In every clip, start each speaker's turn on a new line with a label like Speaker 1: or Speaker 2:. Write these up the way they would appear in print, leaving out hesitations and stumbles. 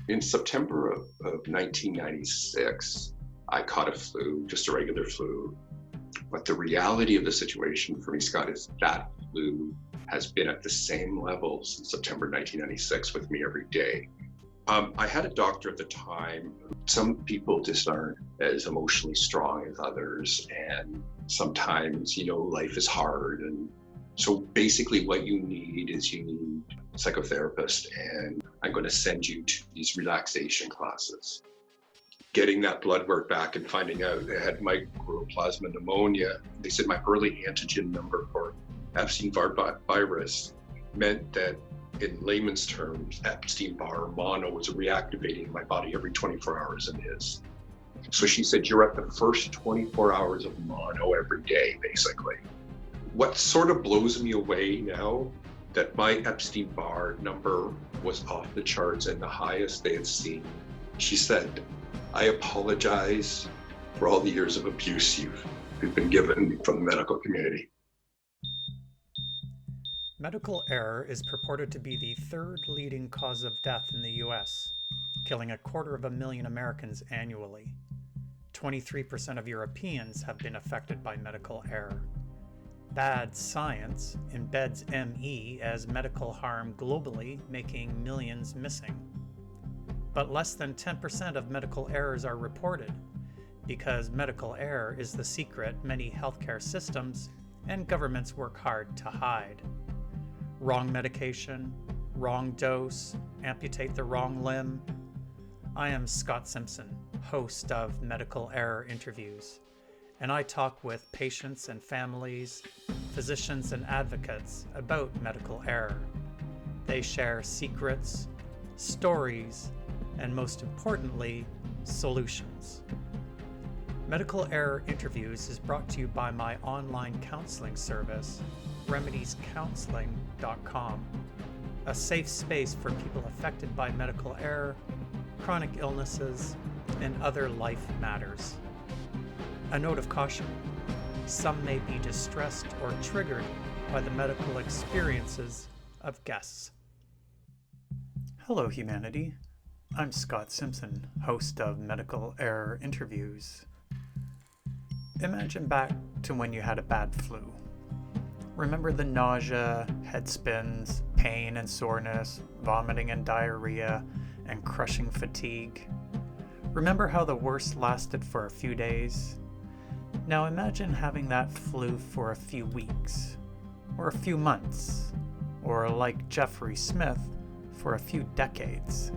Speaker 1: In September of 1996, I caught a flu, just a regular flu. But the reality of the situation for me, Scott, is that flu has been at the same level since September 1996 with me every day. I had a doctor at the time. Some people just aren't as emotionally strong as others. And sometimes, life is hard. And so basically what you need is you need a psychotherapist. And I'm going to send you to these relaxation classes. Getting that blood work back and finding out I had mycoplasma pneumonia. They said my early antigen number for Epstein-Barr virus meant that, in layman's terms, Epstein-Barr mono was reactivating my body every 24 hours in his. So she said, you're at the first 24 hours of mono every day, basically. What sort of blows me away now, that my Epstein-Barr number was off the charts and the highest they had seen. She said, I apologize for all the years of abuse you've been given from the medical community.
Speaker 2: Medical error is purported to be the third leading cause of death in the US, killing 250,000 Americans annually. 23% of Europeans have been affected by medical error. Bad science embeds ME as medical harm globally, making millions missing. But less than 10% of medical errors are reported, because medical error is the secret many healthcare systems and governments work hard to hide. Wrong medication, wrong dose, amputate the wrong limb. I am Scott Simpson, host of Medical Error Interviews, and I talk with patients and families, physicians and advocates about medical error. They share secrets, stories, and most importantly, solutions. Medical Error Interviews is brought to you by my online counseling service, remediescounseling.com, a safe space for people affected by medical error, chronic illnesses, and other life matters. A note of caution: some may be distressed or triggered by the medical experiences of guests. Hello, humanity. I'm Scott Simpson, host of Medical Error Interviews. Imagine back to when you had a bad flu. Remember the nausea, head spins, pain and soreness, vomiting and diarrhea, and crushing fatigue? Remember how the worst lasted for a few days? Now imagine having that flu for a few weeks, or a few months, or like Jeffery Smith, for a few decades.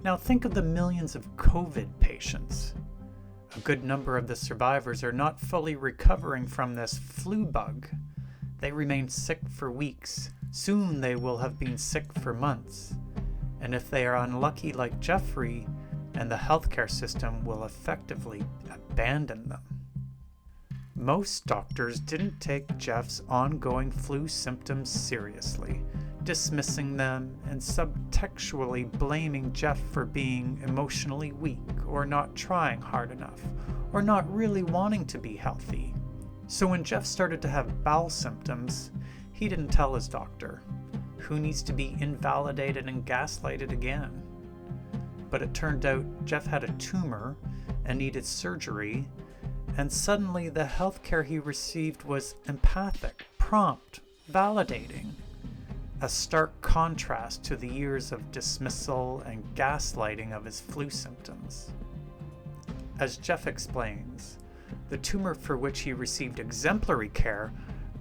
Speaker 2: Now think of the millions of COVID patients. A good number of the survivors are not fully recovering from this flu bug. They remain sick for weeks. Soon they will have been sick for months. And if they are unlucky like Jeffrey, and the healthcare system will effectively abandon them. Most doctors didn't take Jeff's ongoing flu symptoms seriously, dismissing them and subtextually blaming Jeff for being emotionally weak or not trying hard enough or not really wanting to be healthy. So when Jeff started to have bowel symptoms, he didn't tell his doctor, who needs to be invalidated and gaslighted again. But it turned out Jeff had a tumor and needed surgery, and suddenly the healthcare he received was empathic, prompt, validating. A stark contrast to the years of dismissal and gaslighting of his flu symptoms. As Jeff explains, the tumor for which he received exemplary care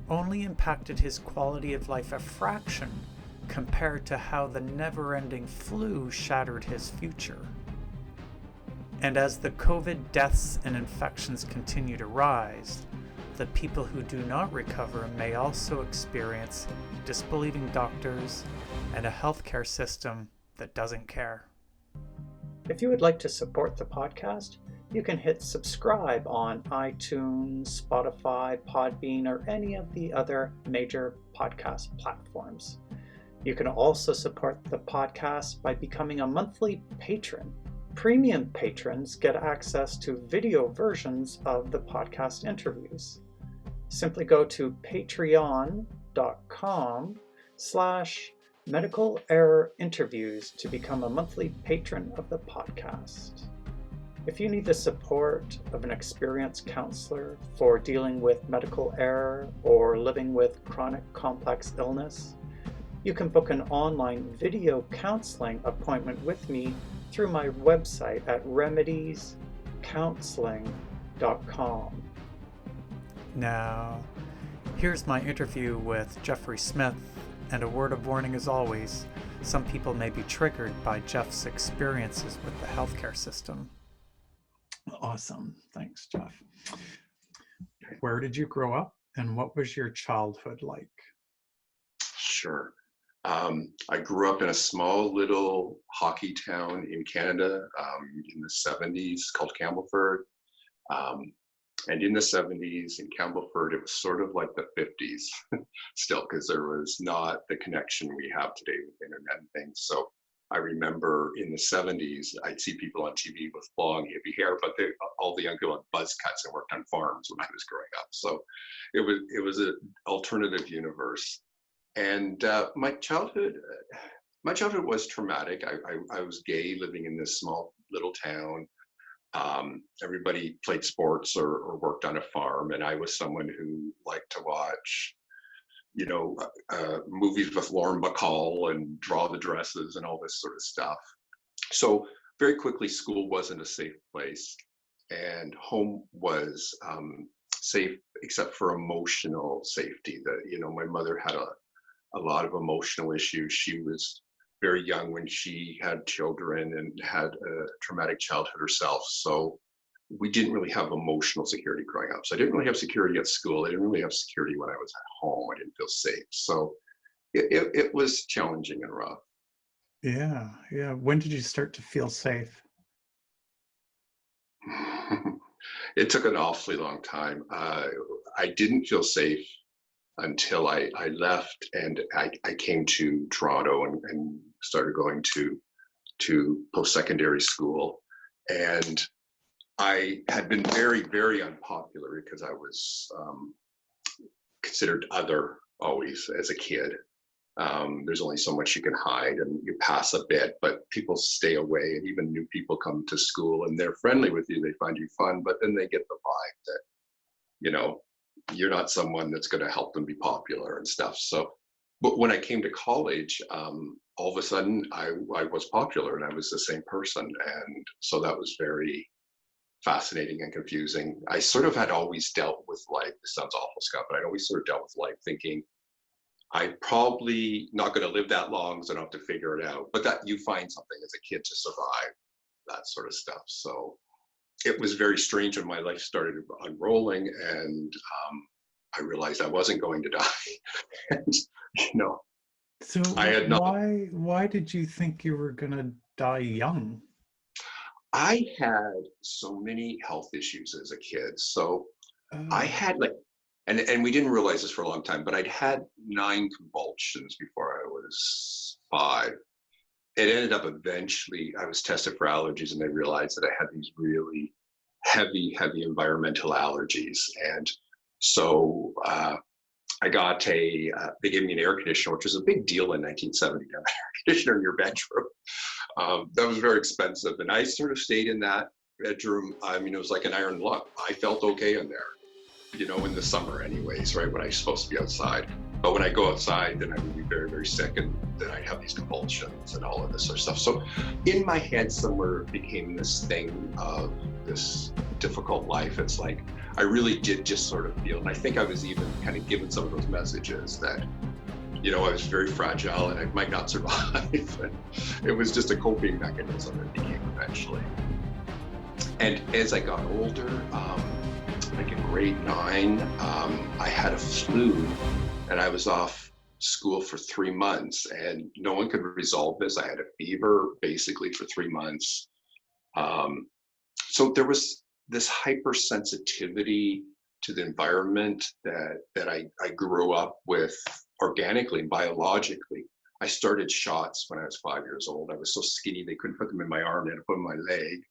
Speaker 2: only impacted his quality of life a fraction compared to how the never-ending flu shattered his future. And as the COVID deaths and infections continue to rise, the people who do not recover may also experience disbelieving doctors and a healthcare system that doesn't care. If you would like to support the podcast, you can hit subscribe on iTunes, Spotify, Podbean, or any of the other major podcast platforms. You can also support the podcast by becoming a monthly patron. Premium patrons get access to video versions of the podcast interviews. Simply go to patreon.com/ medical error interviews to become a monthly patron of the podcast. If you need the support of an experienced counselor for dealing with medical error or living with chronic complex illness, you can book an online video counseling appointment with me through my website at remediescounseling.com. Now, here's my interview with Jeffery Smith, and a word of warning as always, some people may be triggered by Jeff's experiences with the healthcare system. Awesome. Thanks, Jeff. Where did you grow up and what was your childhood like?
Speaker 1: Sure. I grew up in a small little hockey town in Canada in the 70s called Campbellford. And in the 70s in Campbellford, it was sort of like the 50s still, because there was not the connection we have today with internet and things. So I remember in the 70s, I'd see people on TV with long, hippie hair, but all the young people had buzz cuts and worked on farms when I was growing up. So it was an alternative universe. And my childhood was traumatic. I was gay, living in this small little town. Everybody played sports or worked on a farm, and I was someone who liked to watch, movies with Lauren Bacall and draw the dresses and all this sort of stuff. So very quickly, school wasn't a safe place, and home was safe except for emotional safety. My mother had a lot of emotional issues. She was very young when she had children and had a traumatic childhood herself. So we didn't really have emotional security growing up. So I didn't really have security at school. I didn't really have security when I was at home. I didn't feel safe. So it was challenging and rough.
Speaker 2: Yeah. When did you start to feel safe?
Speaker 1: It took an awfully long time. I didn't feel safe until I left and I came to Toronto and started going to post-secondary school. And I had been very, very unpopular because I was considered other always as a kid. There's only so much you can hide and you pass a bit, but people stay away, and even new people come to school and they're friendly with you. They find you fun, but then they get the vibe that, you're not someone that's going to help them be popular and stuff. So, but when I came to college, all of a sudden I was popular and I was the same person. And so that was very fascinating and confusing. I sort of had always dealt with life. This sounds awful, Scott, but I'd always sort of dealt with life thinking I'm probably not going to live that long, so I don't have to figure it out. But that you find something as a kid to survive, that sort of stuff. So it was very strange when my life started unrolling, and I realized I wasn't going to die. And
Speaker 2: so
Speaker 1: I had
Speaker 2: why did you think you were gonna die young?
Speaker 1: I had so many health issues as a kid. So I had and we didn't realize this for a long time, but I'd had 9 convulsions before I was 5. It ended up eventually, I was tested for allergies and they realized that I had these really heavy environmental allergies. And so I got they gave me an air conditioner, which was a big deal in 1970, to have an air conditioner in your bedroom. That was very expensive. And I sort of stayed in that bedroom. I mean, it was like an iron lung. I felt okay in there, in the summer anyways, right, when I was supposed to be outside. But when I go outside, then I would be very, very sick, and then I'd have these convulsions and all of this sort of stuff. So in my head somewhere it became this thing of this difficult life. It's like I really did just sort of feel, and I think I was even kind of given some of those messages that, I was very fragile and I might not survive. And it was just a coping mechanism it became eventually. And as I got older, like in grade 9, I had a flu and I was off school for 3 months and no one could resolve this. I had a fever basically for 3 months. So there was this hypersensitivity to the environment that I grew up with organically and biologically. I started shots when I was 5 years old. I was so skinny they couldn't put them in my arm, they had to put them in my leg.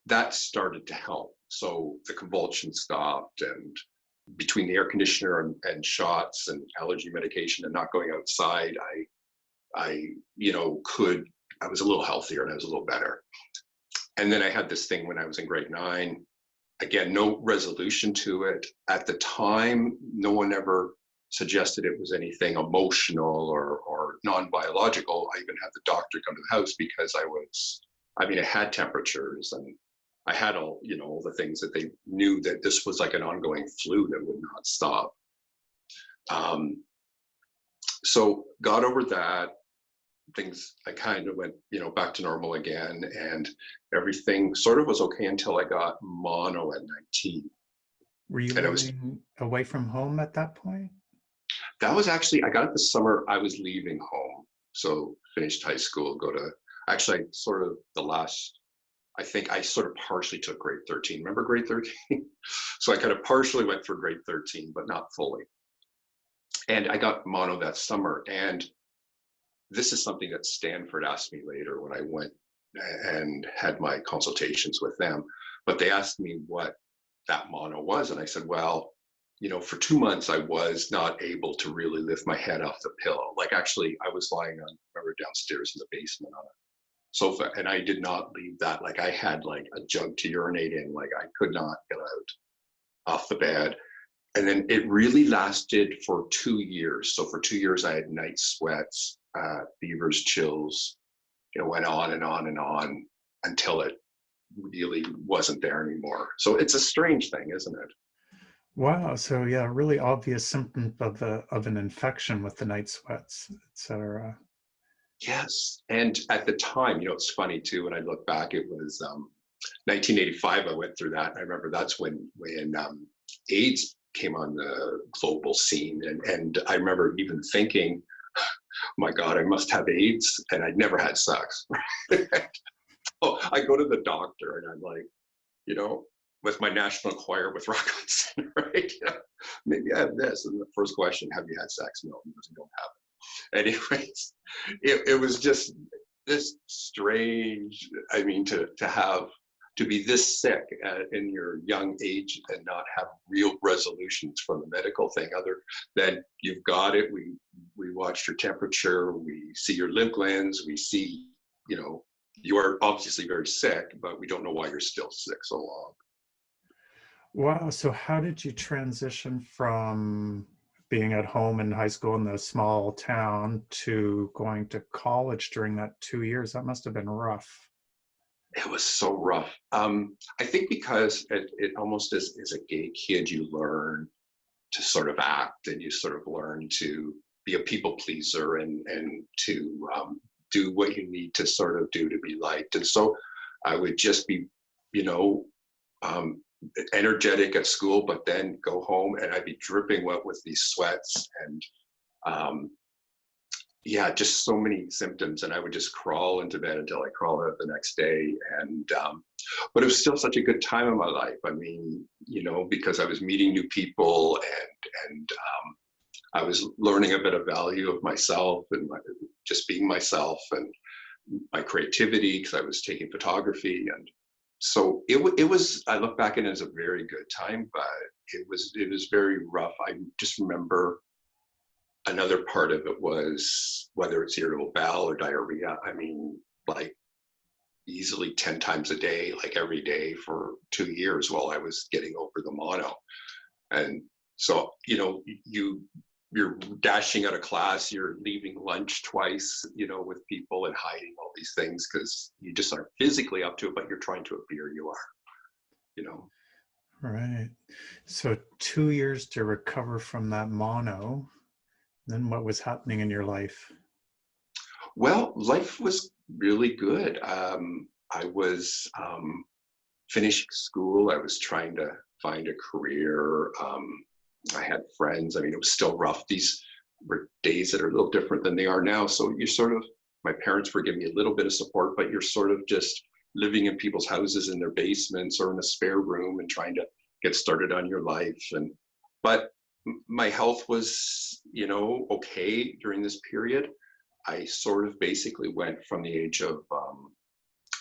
Speaker 1: That started to help. So the convulsions stopped and between the air conditioner and shots and allergy medication and not going outside, I I was a little healthier and I was a little better. And then I had this thing when I was in grade 9. Again, no resolution to it. At the time, no one ever suggested it was anything emotional or non-biological. I even had the doctor come to the house because I had temperatures and I had all the things that they knew that this was like an ongoing flu that would not stop. So got over that. Things, I kind of went, back to normal again, and everything sort of was okay until I got mono at 19.
Speaker 2: Were you
Speaker 1: And
Speaker 2: living away from home at that point?
Speaker 1: That was actually, I got it the summer I was leaving home. So finished high school, actually sort of I think I sort of partially took grade 13. Remember grade 13? So I kind of partially went through grade 13, but not fully. And I got mono that summer. And this is something that Stanford asked me later when I went and had my consultations with them. But they asked me what that mono was. And I said, well, for 2 months, I was not able to really lift my head off the pillow. Like actually, I was lying downstairs in the basement on a sofa, and I did not leave that. Like I had like a jug to urinate in. Like I could not get out off the bed. And then it really lasted for 2 years. So for 2 years, I had night sweats, fevers, chills. Went on and on and on until it really wasn't there anymore. So it's a strange thing, isn't it?
Speaker 2: Wow. So yeah, really obvious symptom of an infection with the night sweats, etc.
Speaker 1: Yes. And at the time, it's funny too, when I look back, it was 1985, I went through that. I remember that's when AIDS came on the global scene. And I remember even thinking, my God, I must have AIDS. And I'd never had sex. Oh, I go to the doctor and I'm like, with my national choir with Rock Hudson, right? Maybe I have this. And the first question, have you had sex? No, because you don't have it. Anyways, it was just this strange, to be this sick in your young age and not have real resolutions from the medical thing other than you've got it. We watched your temperature, we see your lymph glands, we see, you are obviously very sick, but we don't know why you're still sick so long.
Speaker 2: Wow. So how did you transition from being at home in high school in the small town to going to college during that 2 years? That must have been rough.
Speaker 1: It was so rough. I think because it almost as a gay kid, you learn to sort of act and you sort of learn to be a people pleaser and to do what you need to sort of do to be liked. And so I would just be, energetic at school, but then go home and I'd be dripping wet with these sweats and just so many symptoms. And I would just crawl into bed until I crawled out the next day. And but it was still such a good time in my life. I mean, because I was meeting new people and I was learning a bit of value of myself and just being myself and my creativity because I was taking photography. And so it was, I look back at it as a very good time, but it was very rough. I just remember another part of it was whether it's irritable bowel or diarrhea. I mean, like easily 10 times a day, like every day for 2 years while I was getting over the mono. And so, you're dashing out of class, you're leaving lunch twice, with people and hiding all these things because you just aren't physically up to it, but you're trying to appear you are.
Speaker 2: Right. So 2 years to recover from that mono. Then what was happening in your life?
Speaker 1: Well, life was really good. I was finishing school. I was trying to find a career. I had friends. I mean, it was still rough. These were days that are a little different than they are now. So you sort of, my parents were giving me a little bit of support, but you're sort of just living in people's houses in their basements or in a spare room and trying to get started on your life. But my health was, okay during this period. I sort of basically went from the age of,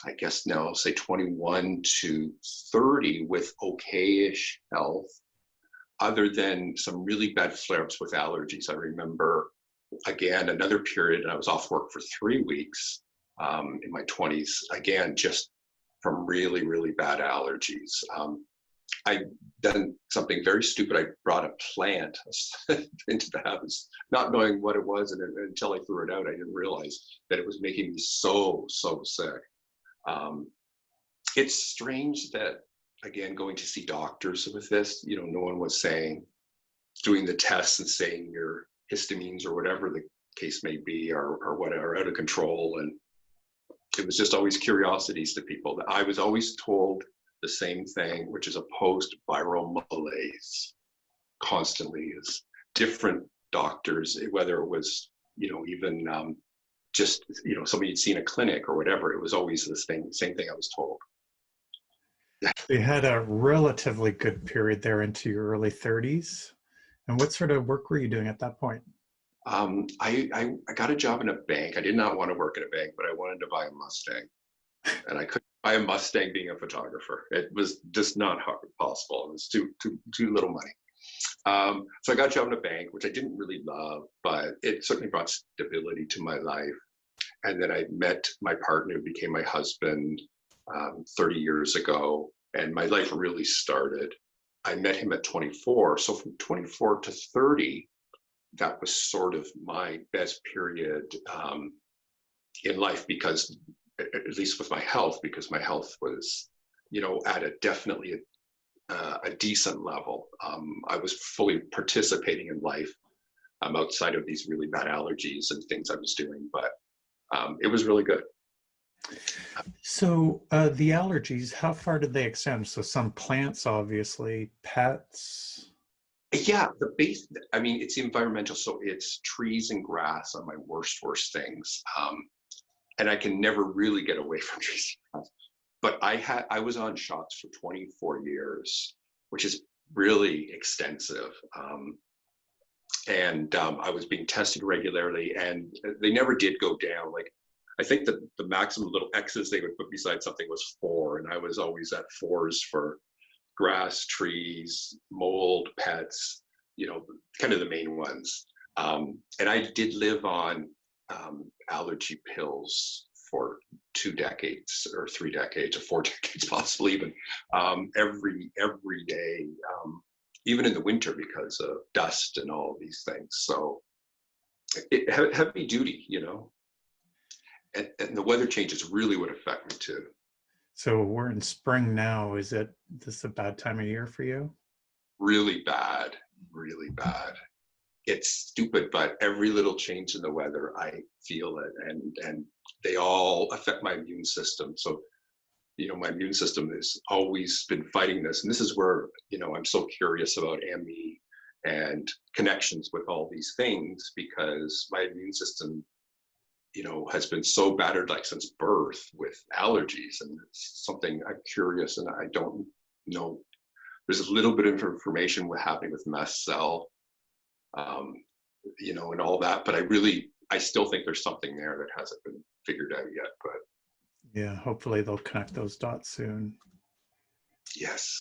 Speaker 1: I guess now say 21 to 30 with okay-ish health. other than some really bad flare-ups with allergies. I remember, again, another period, and I was off work for 3 weeks in my 20s, again, just from really, really bad allergies. I done something very stupid. I brought a plant into the house, not knowing what it was, and until I threw it out, I didn't realize that it was making me so sick. It's strange that, again, going to see doctors with this, no one was saying, doing the tests and saying your histamines or whatever the case may be or what are out of control, and it was just always curiosities to people. I was always told the same thing, which is a post-viral malaise constantly. Is different doctors, whether it was, even just, somebody had seen a clinic or whatever, it was always the same thing I was told.
Speaker 2: You had a relatively good period there into your early 30s. And what sort of work were you doing at that point?
Speaker 1: I got a job in a bank. I did not want to work in a bank, but I wanted to buy a Mustang. And I couldn't buy a Mustang being a photographer. It was just not possible. It was too little money. So I got a job in a bank, which I didn't really love, but it certainly brought stability to my life. And then I met my partner, who became my husband 30 years ago, and my life really started. I met him at 24. So from 24 to 30, that was sort of my best period in life, because at least with my health, because my health was, at a definitely a decent level. I was fully participating in life outside of these really bad allergies and things I was doing, but it was really good.
Speaker 2: So the allergies, how far did they extend? So some plants, obviously, pets.
Speaker 1: Yeah, the base, I mean, it's environmental. So it's trees and grass are my worst things. And I can never really get away from trees and grass. But I was on shots for 24 years, which is really extensive. And I was being tested regularly, and they never did go down. Like, I think that the maximum little X's they would put beside something was 4, and I was always at 4s for grass, trees, mold, pets, kind of the main ones. And I did live on allergy pills for 2 decades or 3 decades or 4 decades, possibly even, every day, even in the winter, because of dust and all of these things. So heavy duty, and the weather changes really would affect me too.
Speaker 2: So we're in spring now. Is this a bad time of year for you?
Speaker 1: Really bad, really bad. It's stupid, but every little change in the weather, I feel it, and they all affect my immune system. So, my immune system has always been fighting this, and this is where, I'm so curious about ME and connections with all these things, because my immune system, has been so battered, like, since birth with allergies, and it's something I'm curious, and I don't know. There's a little bit of information with happening with mast cell, and all that, but I still think there's something there that hasn't been figured out yet. But
Speaker 2: Yeah, hopefully they'll connect those dots soon.
Speaker 1: yes.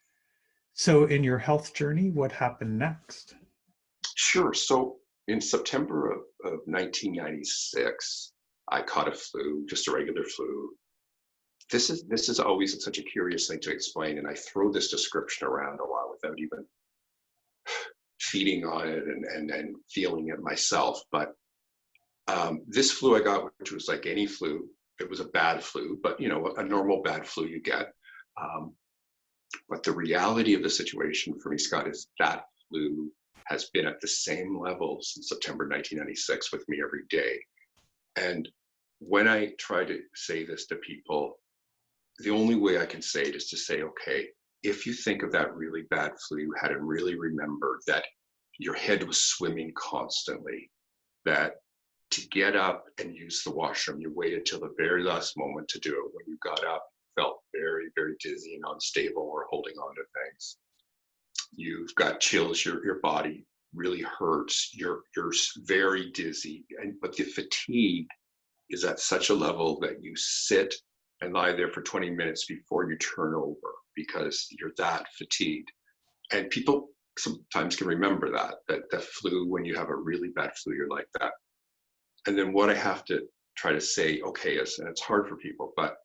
Speaker 2: So in your health journey, what happened next?
Speaker 1: Sure. So in September of 1996, I caught a flu, just a regular flu. This is always such a curious thing to explain, and I throw this description around a lot without even feeding on it and feeling it myself. But this flu I got, which was like any flu, it was a bad flu, but a normal bad flu you get. But the reality of the situation for me, Scott, is that flu has been at the same level since September 1996 with me every day. And when I try to say this to people, the only way I can say it is to say, okay, if you think of that really bad flu you had, and really remember that your head was swimming constantly, that to get up and use the washroom, you waited till the very last moment to do it. When you got up, felt very, very dizzy and unstable, or holding on to things. You've got chills, your body really hurts, you're very dizzy, but the fatigue is at such a level that you sit and lie there for 20 minutes before you turn over, because you're that fatigued. And people sometimes can remember that the flu, when you have a really bad flu, you're like that. And then what I have to try to say, okay, is, and it's hard for people, but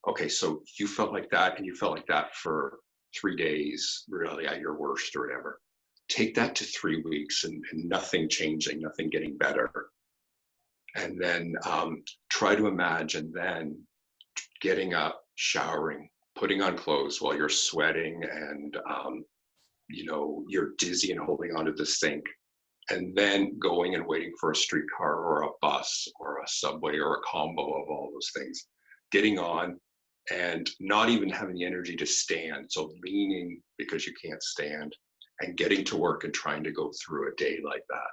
Speaker 1: okay, so you felt like that and you felt like that for 3 days, really at your worst or whatever. Take that to 3 weeks and nothing changing, nothing getting better. And then try to imagine then getting up, showering, putting on clothes while you're sweating and you're dizzy and holding onto the sink, and then going and waiting for a streetcar or a bus or a subway or a combo of all those things, getting on and not even having the energy to stand. So leaning because you can't stand and getting to work and trying to go through a day like that.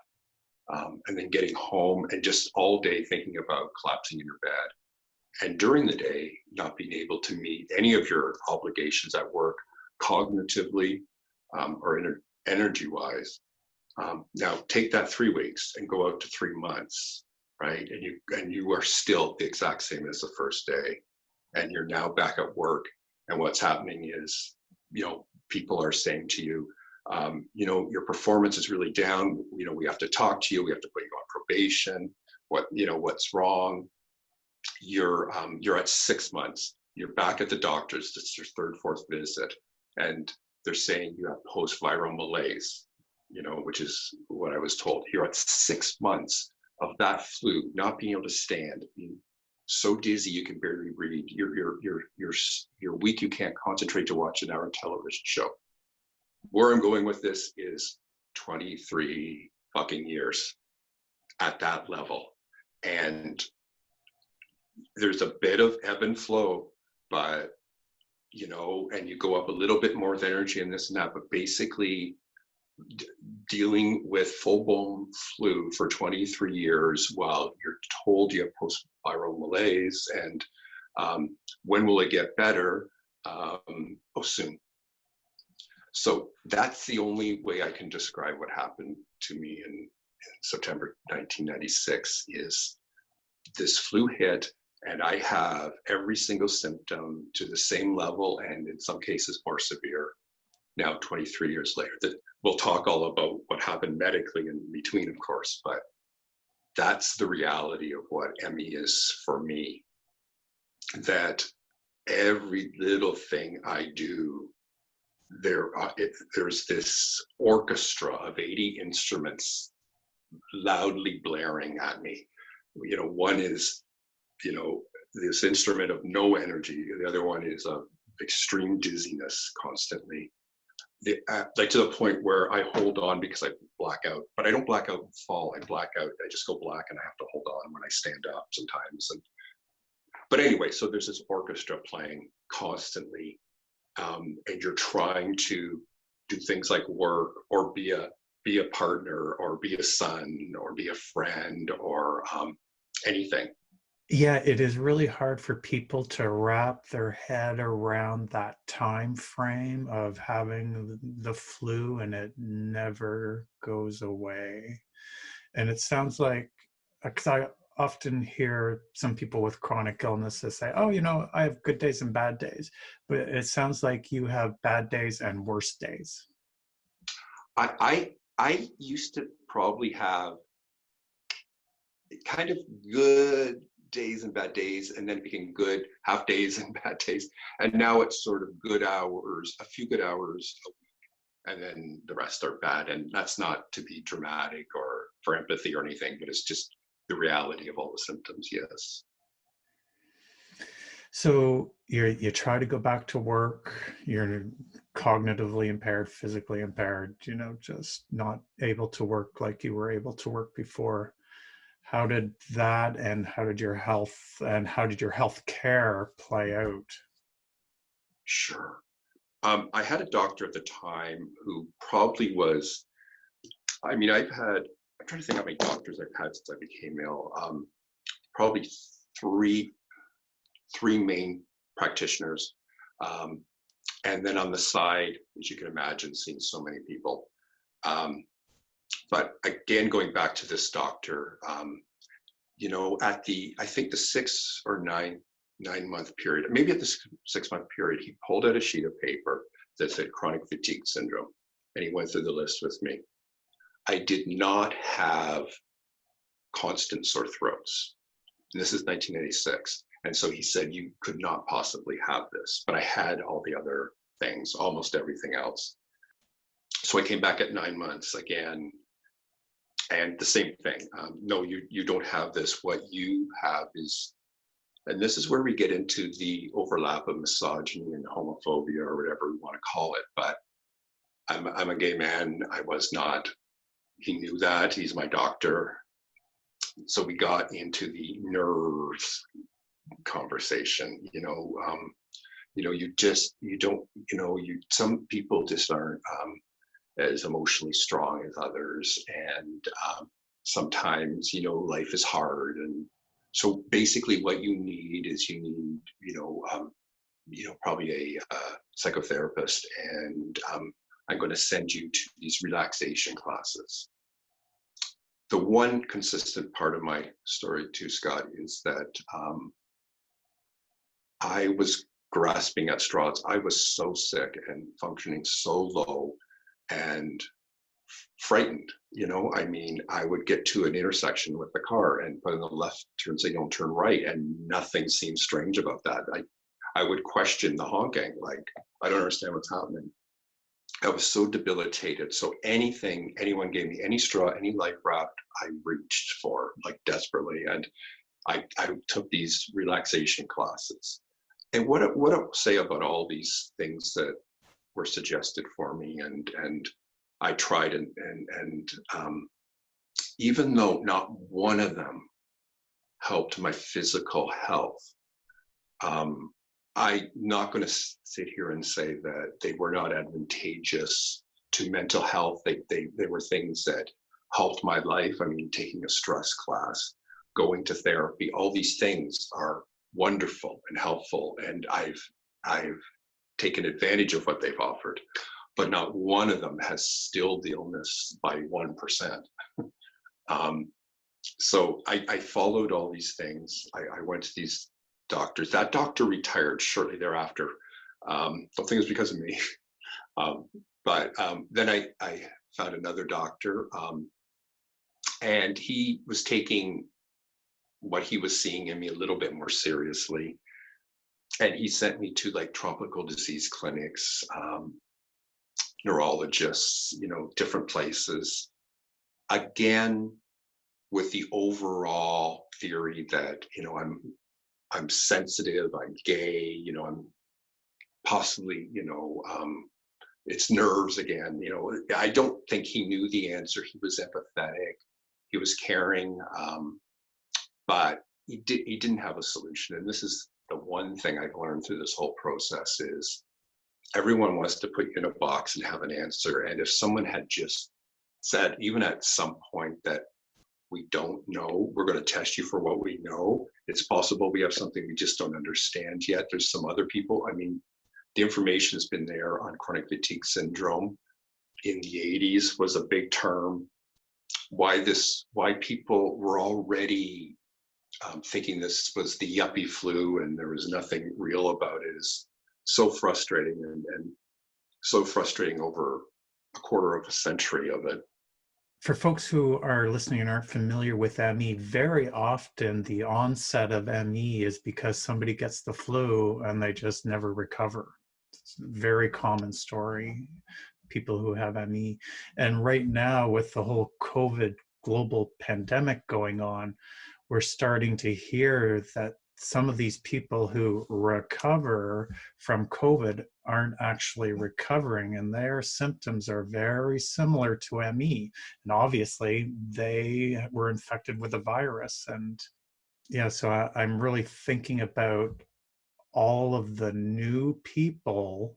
Speaker 1: And then getting home and just all day thinking about collapsing in your bed. And during the day, not being able to meet any of your obligations at work cognitively or energy-wise. Now take that 3 weeks and go out to 3 months, right? And you are still the exact same as the first day, and you're now back at work. And what's happening is, people are saying to you, your performance is really down. We have to talk to you. We have to put you on probation. What's wrong? You're at 6 months. You're back at the doctor's. It's your third, fourth visit, and they're saying you have post-viral malaise. Which is what I was told. You're at 6 months of that flu, not being able to stand, being so dizzy you can barely read. You're weak. You can't concentrate to watch an hour television show. Where I'm going with this is 23 fucking years at that level, and there's a bit of ebb and flow, but and you go up a little bit more with energy and this and that, but basically dealing with full-blown flu for 23 years while you're told you have post-viral malaise and when will it get better? Soon. So that's the only way I can describe what happened to me in September 1996 is this flu hit, and I have every single symptom to the same level and in some cases more severe. Now 23 years later, that we'll talk all about what happened medically in between, of course, but that's the reality of what ME is for me. That every little thing I do, there's this orchestra of 80 instruments loudly blaring at me. One is, this instrument of no energy. The other one is of extreme dizziness constantly. Like to the point where I hold on because I black out, but I don't black out and fall. I black out. I just go black, and I have to hold on when I stand up sometimes. But anyway, so there's this orchestra playing constantly, and you're trying to do things like work or be a partner or be a son or be a friend or anything.
Speaker 2: Yeah, it is really hard for people to wrap their head around that time frame of having the flu and it never goes away. And it sounds like, because I often hear some people with chronic illnesses say, oh, I have good days and bad days. But it sounds like you have bad days and worse days.
Speaker 1: I used to probably have kind of good days and bad days, and then it became good half days and bad days, and now it's sort of good hours, a few good hours a week, and then the rest are bad. And that's not to be dramatic or for empathy or anything, but it's just the reality of all the symptoms. Yes.
Speaker 2: So you try to go back to work, you're cognitively impaired, physically impaired, just not able to work like you were able to work before. How did that and how did your health care play out?
Speaker 1: Sure. I had a doctor at the time who probably was, I'm trying to think how many doctors I've had since I became ill. Probably three main practitioners. And then on the side, as you can imagine, seeing so many people. But again, going back to this doctor, at I think the 6 or 9 month period, maybe at the 6 month period, he pulled out a sheet of paper that said chronic fatigue syndrome. and he went through the list with me. I did not have constant sore throats. And this is 1986. And so he said, you could not possibly have this. But I had all the other things, almost everything else. So I came back at 9 months again. And the same thing. No, you don't have this. What you have is, and this is where we get into the overlap of misogyny and homophobia or whatever we want to call it. But I'm a gay man. I was not. He knew that. He's my doctor. So we got into the nerves conversation. Some people just aren't as emotionally strong as others, and sometimes life is hard, and so basically what you need is probably a psychotherapist, and I'm going to send you to these relaxation classes. The one consistent part of my story too, Scott, is that I was grasping at straws. I was so sick and functioning so low and frightened. I would get to an intersection with the car and put in the left turn signal, turn right, and nothing seemed strange about that. I would question the honking, like, I don't understand what's happening. I was so debilitated. So anything anyone gave me, any straw, any life raft, I reached for, like, desperately. And I took these relaxation classes. And what I'll say about all these things that were suggested for me, and I tried, and even though not one of them helped my physical health, I'm not going to sit here and say that they were not advantageous to mental health. They were things that helped my life. I mean, taking a stress class, going to therapy, all these things are wonderful and helpful, and I've taken advantage of what they've offered, but not one of them has stilled the illness by 1%. So I followed all these things. I went to these doctors. That doctor retired shortly thereafter. Don't think it was because of me. But then I found another doctor, and he was taking what he was seeing in me a little bit more seriously. And he sent me to, like, tropical disease clinics, neurologists, different places. Again, with the overall theory that, I'm sensitive, I'm gay, I'm possibly, it's nerves again. I don't think he knew the answer. He was empathetic, he was caring, but he didn't have a solution. And this is the one thing I've learned through this whole process is everyone wants to put you in a box and have an answer. And if someone had just said, even at some point, that we don't know, we're going to test you for what we know. It's possible we have something we just don't understand yet. There's some other people. I mean, the information has been there on chronic fatigue syndrome. In the 80s was a big term. Why people were already thinking this was the yuppie flu and there was nothing real about it is so frustrating, and so frustrating over a quarter of a century of it.
Speaker 2: For folks who are listening and aren't familiar with ME, very often the onset of ME is because somebody gets the flu and they just never recover. It's a very common story, people who have ME. And right now, with the whole COVID global pandemic going on, we're starting to hear that some of these people who recover from COVID aren't actually recovering, and their symptoms are very similar to ME. And obviously, they were infected with a virus. And yeah, so I'm really thinking about all of the new people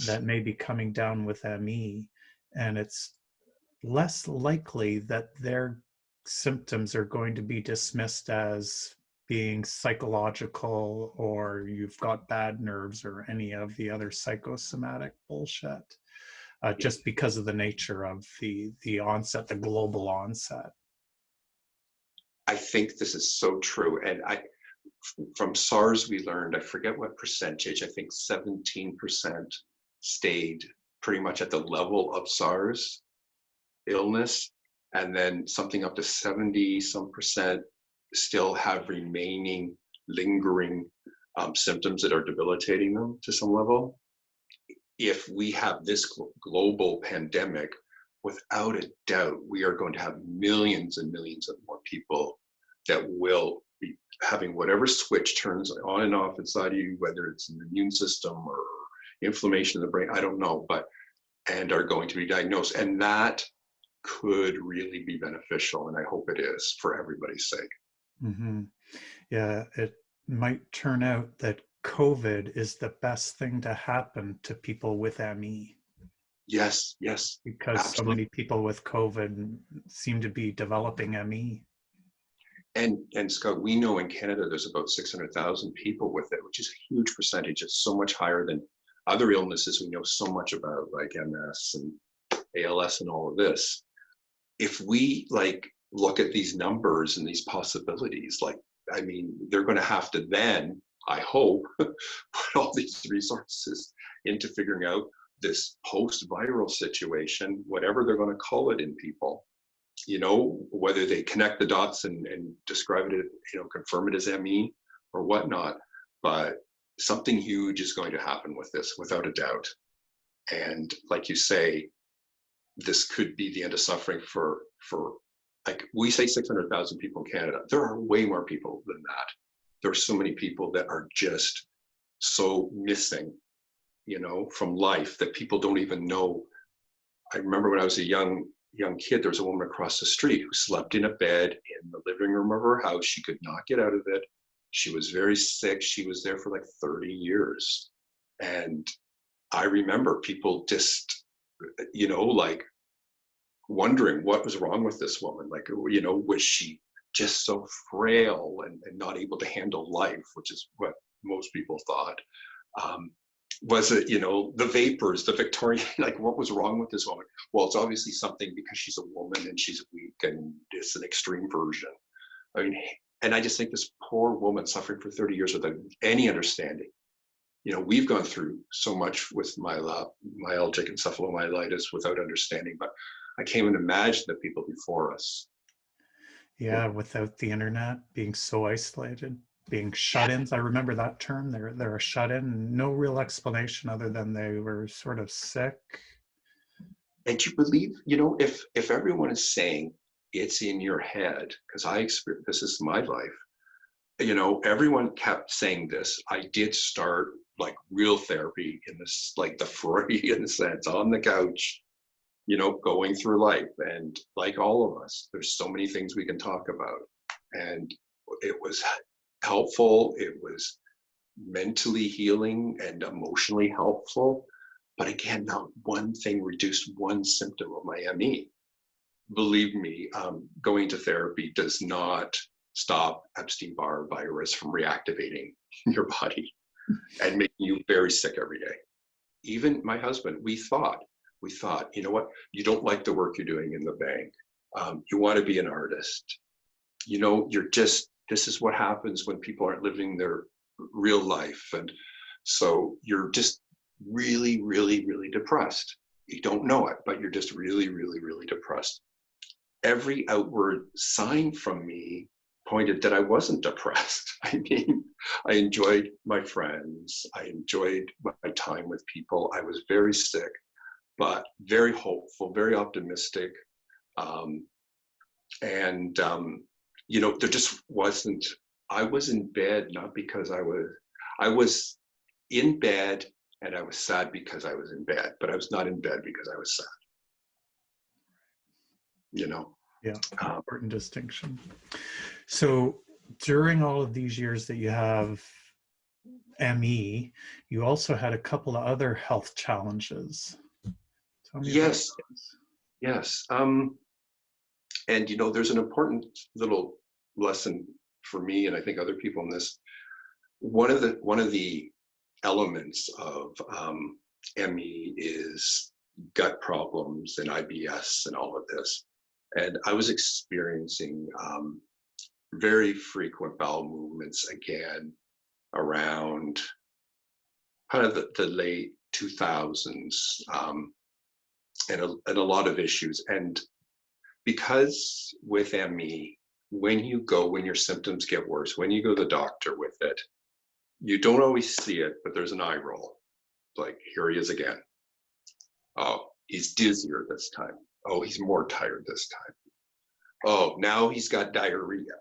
Speaker 2: that may be coming down with ME, and it's less likely that their symptoms are going to be dismissed as being psychological or you've got bad nerves or any of the other psychosomatic bullshit, just because of the nature of the onset, the global onset.
Speaker 1: I think this is so true. And from SARS, we learned, I forget what percentage, I think 17% stayed pretty much at the level of SARS illness, and then something up to 70 some percent still have remaining lingering symptoms that are debilitating them to some level. If we have this global pandemic, without a doubt, we are going to have millions and millions of more people that will be having whatever switch turns on and off inside of you, whether it's an immune system or inflammation in the brain, I don't know, and are going to be diagnosed. And that could really be beneficial, and I hope it is for everybody's sake.
Speaker 2: Mm-hmm. Yeah, it might turn out that COVID is the best thing to happen to people with ME.
Speaker 1: Yes, yes,
Speaker 2: because
Speaker 1: absolutely.
Speaker 2: so many people with COVID seem to be developing ME.
Speaker 1: And Scott, we know in Canada there's about 600,000 people with it, which is a huge percentage. It's so much higher than other illnesses we know so much about, like MS and ALS and all of this. If we look at these numbers and these possibilities, I mean, they're going to have to then, I hope, put all these resources into figuring out this post-viral situation, whatever they're going to call it in people, whether they connect the dots and describe it, confirm it as ME or whatnot. But something huge is going to happen with this, without a doubt. And like you say, this could be the end of suffering for like we say 600,000 people in Canada. There are way more people than that. There are so many people that are just so missing, from life that people don't even know. I remember when I was a young kid, there was a woman across the street who slept in a bed in the living room of her house. She could not get out of it. She was very sick. She was there for like 30 years. And I remember people just, wondering what was wrong with this woman. Was she just so frail and not able to handle life, which is what most people thought. Was it, the vapors, the Victorian, what was wrong with this woman? Well, it's obviously something because she's a woman and she's weak and it's an extreme version. I mean, and I just think this poor woman suffering for 30 years without any understanding. We've gone through so much with myalgic encephalomyelitis without understanding, but I can't even imagine the people before us.
Speaker 2: Yeah, without the internet, being so isolated, being shut-ins. I remember that term. They're a shut-in. No real explanation other than they were sort of sick.
Speaker 1: And you believe, if everyone is saying it's in your head, because I experienced this is my life. Everyone kept saying this. I did start real therapy in this, the Freudian sense, on the couch, going through life. And like all of us, there's so many things we can talk about. And it was helpful. It was mentally healing and emotionally helpful. But again, not one thing reduced one symptom of my ME. Believe me, going to therapy does not stop Epstein-Barr virus from reactivating your body and making you very sick every day. Even my husband, we thought, you know what? You don't like the work you're doing in the bank. You want to be an artist. This is what happens when people aren't living their real life. And so you're just really, really, really depressed. You don't know it, but you're just really, really, really depressed. Every outward sign from me pointed that I wasn't depressed. I mean, I enjoyed my friends. I enjoyed my time with people. I was very sick, but very hopeful, very optimistic. There just wasn't, I was in bed, not because I was in bed and I was sad because I was in bed, but I was not in bed because I was sad.
Speaker 2: Yeah, important distinction. So during all of these years that you have ME, you also had a couple of other health challenges. Tell me about those.
Speaker 1: Yes. And there's an important little lesson for me, and I think other people in this. One of the elements of ME is gut problems and IBS and all of this. And I was experiencing very frequent bowel movements again around kind of the late 2000s. and a lot of issues. And because with ME, when your symptoms get worse, when you go to the doctor with it, you don't always see it, but there's an eye roll. Like, here he is again. Oh, he's dizzier this time. Oh, he's more tired this time. Oh, now he's got diarrhea.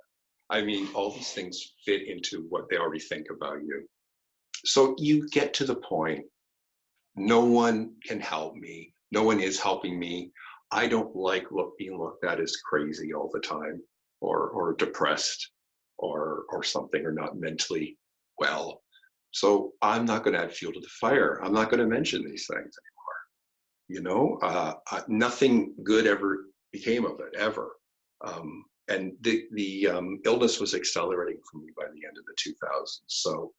Speaker 1: I mean, all these things fit into what they already think about you. So you get to the point, no one can help me. No one is helping me. I don't like being looked at as crazy all the time, or depressed, or something, or not mentally well. So I'm not going to add fuel to the fire. I'm not going to mention these things anymore. Nothing good ever became of it, ever. And the illness was accelerating for me by the end of the 2000s. So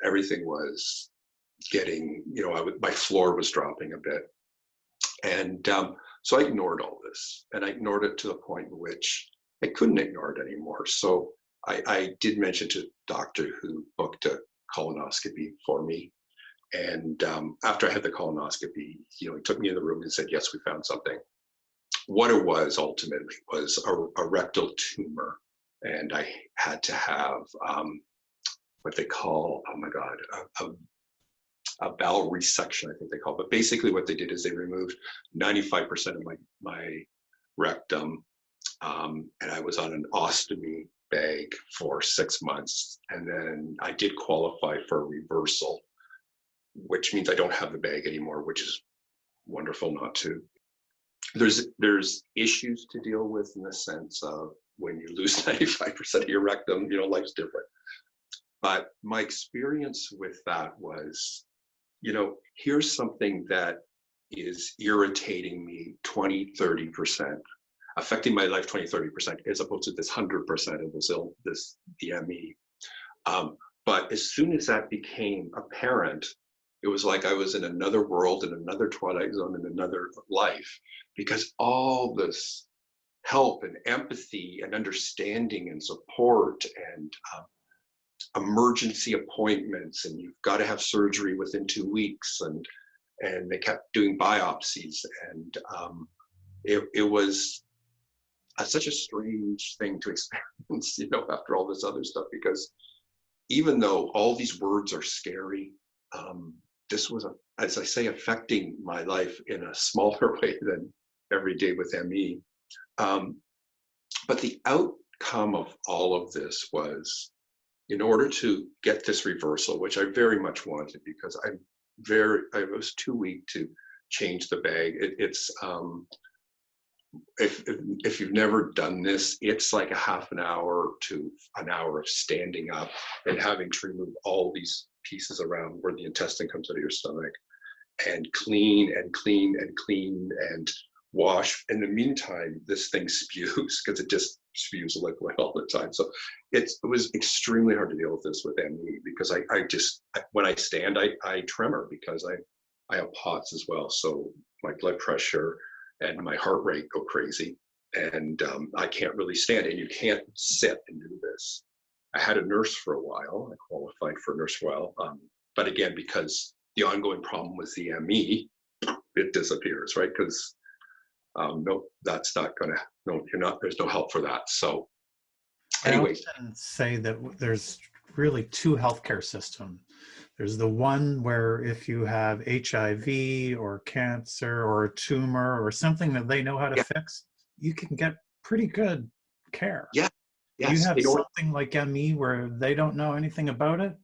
Speaker 1: everything was getting, my floor was dropping a bit. And so I ignored all this, and I ignored it to the point in which I couldn't ignore it anymore. So I did mention to a doctor who booked a colonoscopy for me. And after I had the colonoscopy, he took me in the room and said, yes, we found something. What it was ultimately was a rectal tumor. And I had to have what they call, oh my God, a bowel resection, I think they call it. But basically what they did is they removed 95% of my rectum. And I was on an ostomy bag for 6 months. And then I did qualify for a reversal, which means I don't have the bag anymore, which is wonderful not to. There's issues to deal with in the sense of when you lose 95% of your rectum, life's different. But my experience with that was, here's something that is irritating me 20, 30%, affecting my life 20, 30%, as opposed to this 100% of the ME. But as soon as that became apparent, it was like I was in another world, in another twilight zone, in another life, because all this help and empathy and understanding and support and emergency appointments, and you've got to have surgery within 2 weeks, and they kept doing biopsies, and it was such a strange thing to experience, after all this other stuff, because even though all these words are scary, this was, as I say, affecting my life in a smaller way than every day with ME. But the outcome of all of this was, in order to get this reversal, which I very much wanted, because I was too weak to change the bag. It's if you've never done this, it's like a half an hour to an hour of standing up and having to remove all these pieces around where the intestine comes out of your stomach, and clean and clean and clean and wash. In the meantime, this thing spews, because it just spews liquid all the time. So it was extremely hard to deal with this with ME, because when I stand, I tremor, because I have POTS as well. So my blood pressure and my heart rate go crazy, and I can't really stand, and you can't sit and do this. I had a nurse for a while. I qualified for a nurse for a while. But again, because the ongoing problem was the ME, it disappears, right? Because no, that's not going to, no, there's no help for that. So anyway.
Speaker 2: I often say that there's really two healthcare systems. There's the one where if you have HIV or cancer or a tumor or something that they know how to fix, you can get pretty good care.
Speaker 1: Yeah. Yes.
Speaker 2: You have something like ME where they don't know anything about it,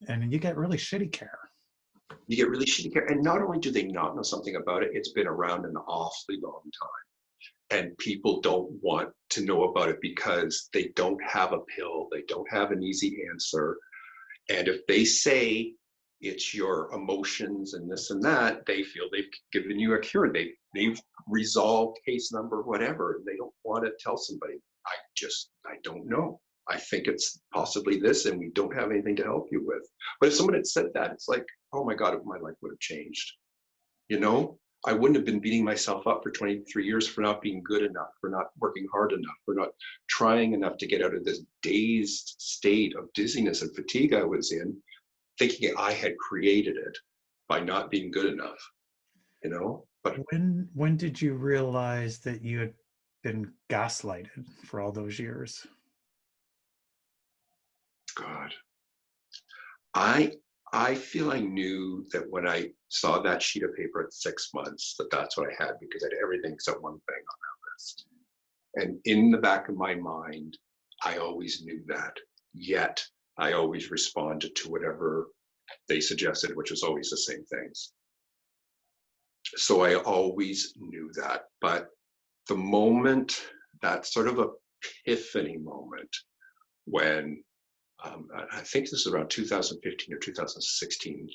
Speaker 2: and you get really shitty care.
Speaker 1: You get really shitty care. And not only do they not know something about it, it's been around an awfully long time. And people don't want to know about it because they don't have a pill. They don't have an easy answer. And if they say it's your emotions and this and that, they feel they've given you a cure. They've resolved case number, whatever. They don't want to tell somebody, I don't know. I think it's possibly this, and we don't have anything to help you with. But if someone had said that, it's like, oh my God, my life would have changed. I wouldn't have been beating myself up for 23 years for not being good enough, for not working hard enough, for not trying enough to get out of this dazed state of dizziness and fatigue I was in, thinking I had created it by not being good enough, But
Speaker 2: When did you realize that you had been gaslighted for all those years?
Speaker 1: God, I I feel I knew that when I saw that sheet of paper at 6 months that that's what I had because I had everything except one thing on that list. And in the back of my mind, I always knew that. Yet I always responded to whatever they suggested, which was always the same things. So I always knew that. But the moment, that sort of epiphany moment when I think this is around 2015 or 2016.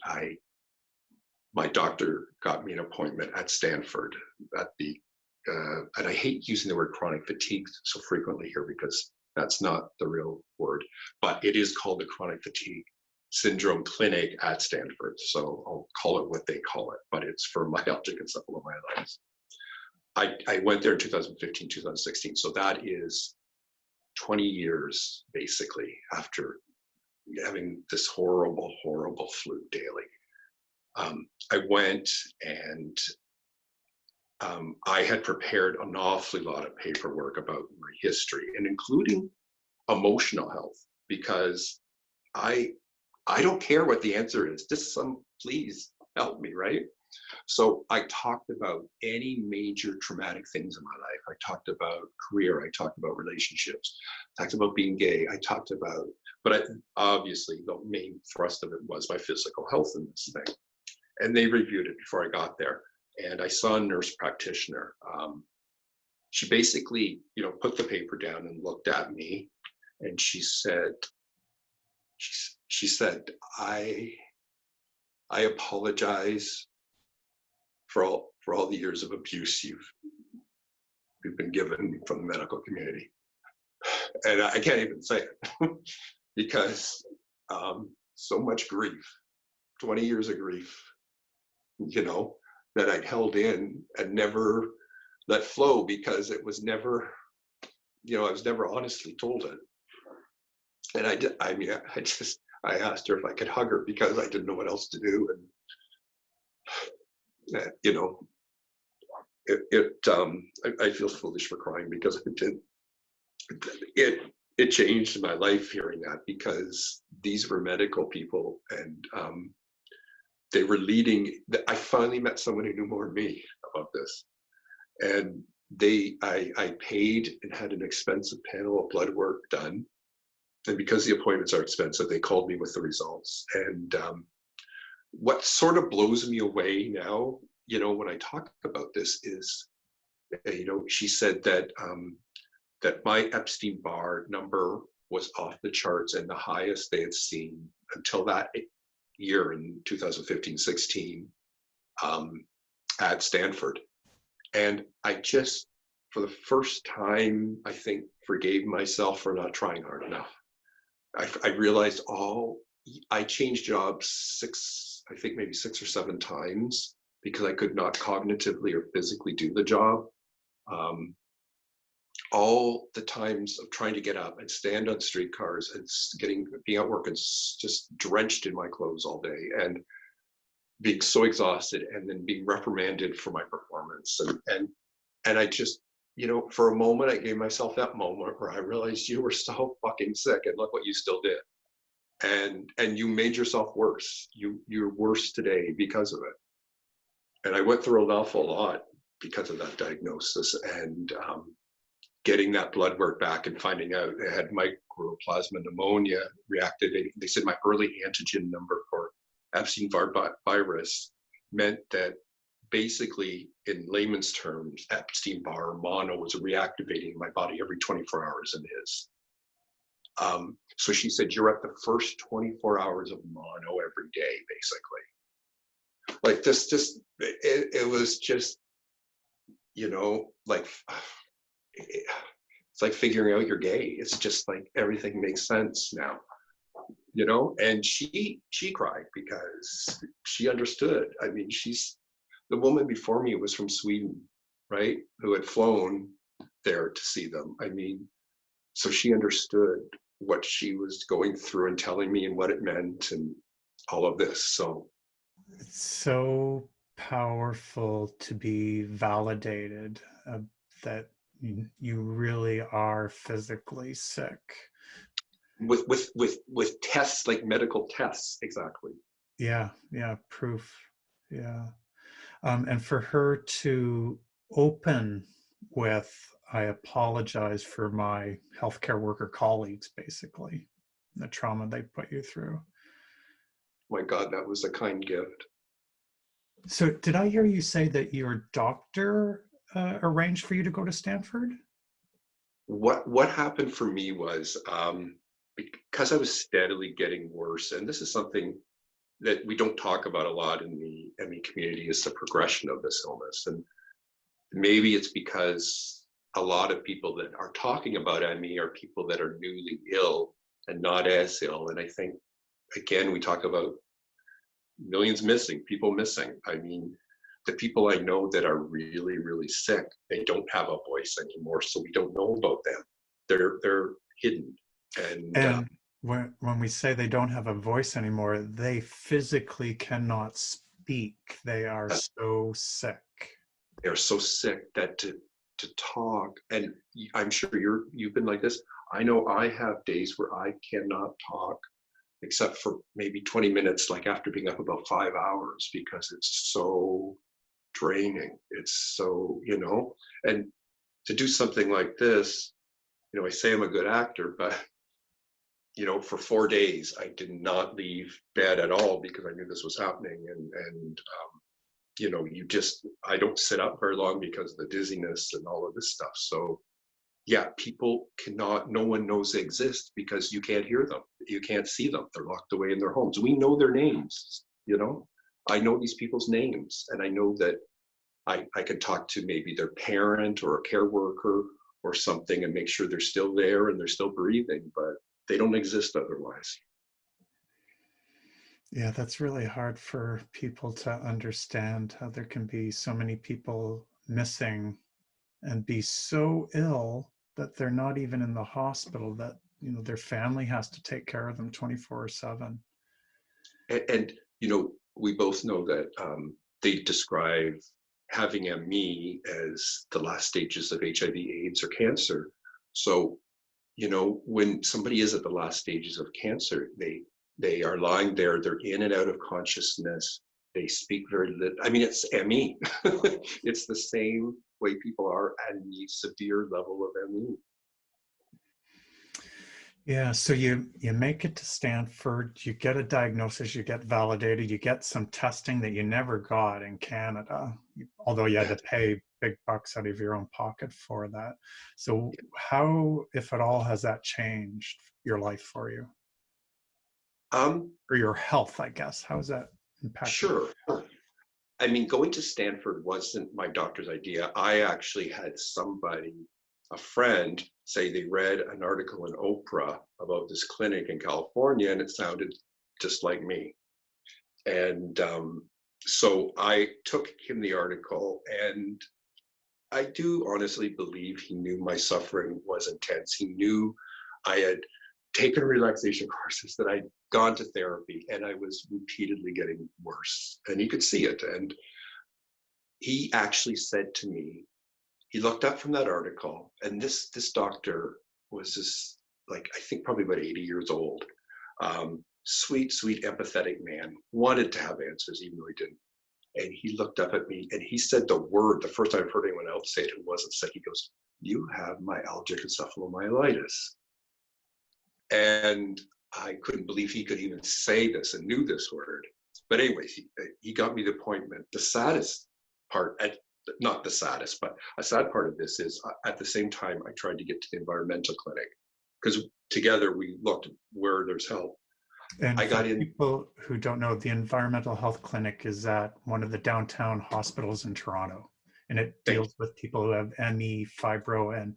Speaker 1: My doctor got me an appointment at Stanford at the and I hate using the word chronic fatigue so frequently here because that's not the real word, but it is called the chronic fatigue syndrome clinic at Stanford. So I'll call it what they call it, but it's for myalgic encephalomyelitis. I went there in 2015, 2016. So that is 20 years basically after having this horrible, horrible flu daily. I went and I had prepared an awfully lot of paperwork about my history and including emotional health because I I don't care what the answer is. Just please help me, right? So I talked about any major traumatic things in my life. I talked about career. I talked about relationships. I talked about being gay. I talked about, but obviously the main thrust of it was my physical health in this thing. And they reviewed it before I got there. And I saw a nurse practitioner. She basically, put the paper down and looked at me, and she said, I apologize for all the years of abuse you've been given from the medical community. And I can't even say it because so much grief, 20 years of grief, that I'd held in and never let flow because it was never, I was never honestly told it. And I asked her if I could hug her because I didn't know what else to do. And, I feel foolish for crying because it changed my life hearing that because these were medical people and they were leading. I finally met someone who knew more than me about this, and I paid and had an expensive panel of blood work done, and because the appointments are expensive, they called me with the results. And what sort of blows me away now, when I talk about this is, she said that that my Epstein-Barr number was off the charts and the highest they had seen until that year in 2015-16 at Stanford. And I just, for the first time, I think, forgave myself for not trying hard enough. I realized I changed jobs I think maybe 6 or 7 times because I could not cognitively or physically do the job. All the times of trying to get up and stand on streetcars and being at work and just drenched in my clothes all day and being so exhausted and then being reprimanded for my performance. And I just, for a moment, I gave myself that moment where I realized you were so fucking sick and look what you still did. And you made yourself worse. You're worse today because of it. And I went through an awful lot because of that diagnosis and getting that blood work back and finding out I had mycoplasma pneumonia reactivating. They said my early antigen number for Epstein-Barr virus meant that basically, in layman's terms, Epstein-Barr mono was reactivating my body every 24 hours in his. So she said, you're at the first 24 hours of mono every day, basically. Like this, it was just, like, it's like figuring out you're gay. It's just like everything makes sense now, and she cried because she understood. I mean, the woman before me was from Sweden, right? Who had flown there to see them. I mean, so she understood what she was going through and telling me and what it meant and all of this. So
Speaker 2: So powerful to be validated that you really are physically sick.
Speaker 1: With tests, like medical tests. Exactly.
Speaker 2: Yeah, yeah, proof. Yeah. And for her to open with, I apologize for my healthcare worker colleagues, basically, the trauma they put you through.
Speaker 1: My God, that was a kind gift.
Speaker 2: So, did I hear you say that your doctor arranged for you to go to Stanford?
Speaker 1: What happened for me was, because I was steadily getting worse, and this is something that we don't talk about a lot in the ME community, is the progression of this illness. And maybe it's because a lot of people that are talking about ME are people that are newly ill and not as ill. And I think, again, we talk about millions missing, people missing. I mean, the people I know that are really, really sick, they don't have a voice anymore, so we don't know about them. They're hidden. And
Speaker 2: And when we say they don't have a voice anymore, they physically cannot speak. They are so sick.
Speaker 1: they're so sick that to talk, and I'm sure you've been like this. I know I have days where I cannot talk except for maybe 20 minutes, like after being up about 5 hours, because it's so draining. It's so, and to do something like this, I say I'm a good actor, but for 4 days, I did not leave bed at all because I knew this was happening. And I don't sit up very long because of the dizziness and all of this stuff. So yeah, people cannot, no one knows they exist because you can't hear them. You can't see them. They're locked away in their homes. We know their names, I know these people's names, and I know that I could talk to maybe their parent or a care worker or something and make sure they're still there and they're still breathing, but they don't exist otherwise.
Speaker 2: Yeah, that's really hard for people to understand how there can be so many people missing and be so ill that they're not even in the hospital, that their family has to take care of them 24/7.
Speaker 1: And we both know that they describe having ME as the last stages of HIV, AIDS, or cancer. So, when somebody is at the last stages of cancer, they are lying there, they're in and out of consciousness, they speak very little. I mean, it's ME. It's the same way people are at the severe level of ME.
Speaker 2: Yeah, so you make it to Stanford, you get a diagnosis, you get validated, you get some testing that you never got in Canada, although you had to pay big bucks out of your own pocket for that. So how, if at all, has that changed your life for you?
Speaker 1: Um,
Speaker 2: Or your health, I guess? How has that impacted your
Speaker 1: sure.
Speaker 2: health?
Speaker 1: I mean, going to Stanford wasn't my doctor's idea. I actually had a friend, say they read an article in Oprah about this clinic in California, and it sounded just like me. And so I took him the article, and I do honestly believe he knew my suffering was intense. He knew I had taken relaxation courses, that I'd gone to therapy, and I was repeatedly getting worse. And he could see it. And he actually said to me, he looked up from that article, and this doctor was this, like, I think probably about 80 years old, sweet, empathetic man, wanted to have answers even though he didn't. And he looked up at me and he said the first time I've heard anyone else say it who wasn't sick, he goes, "You have myalgic encephalomyelitis." And I couldn't believe he could even say this and knew this word. But anyways, he got me the appointment. The saddest part, not the saddest, but a sad part of this is, at the same time, I tried to get to the environmental clinic because together we looked where there's help.
Speaker 2: And
Speaker 1: I
Speaker 2: for
Speaker 1: got in.
Speaker 2: people who don't know, the Environmental Health Clinic is at one of the downtown hospitals in Toronto, and it
Speaker 1: Thank
Speaker 2: deals with people who have ME, fibro, and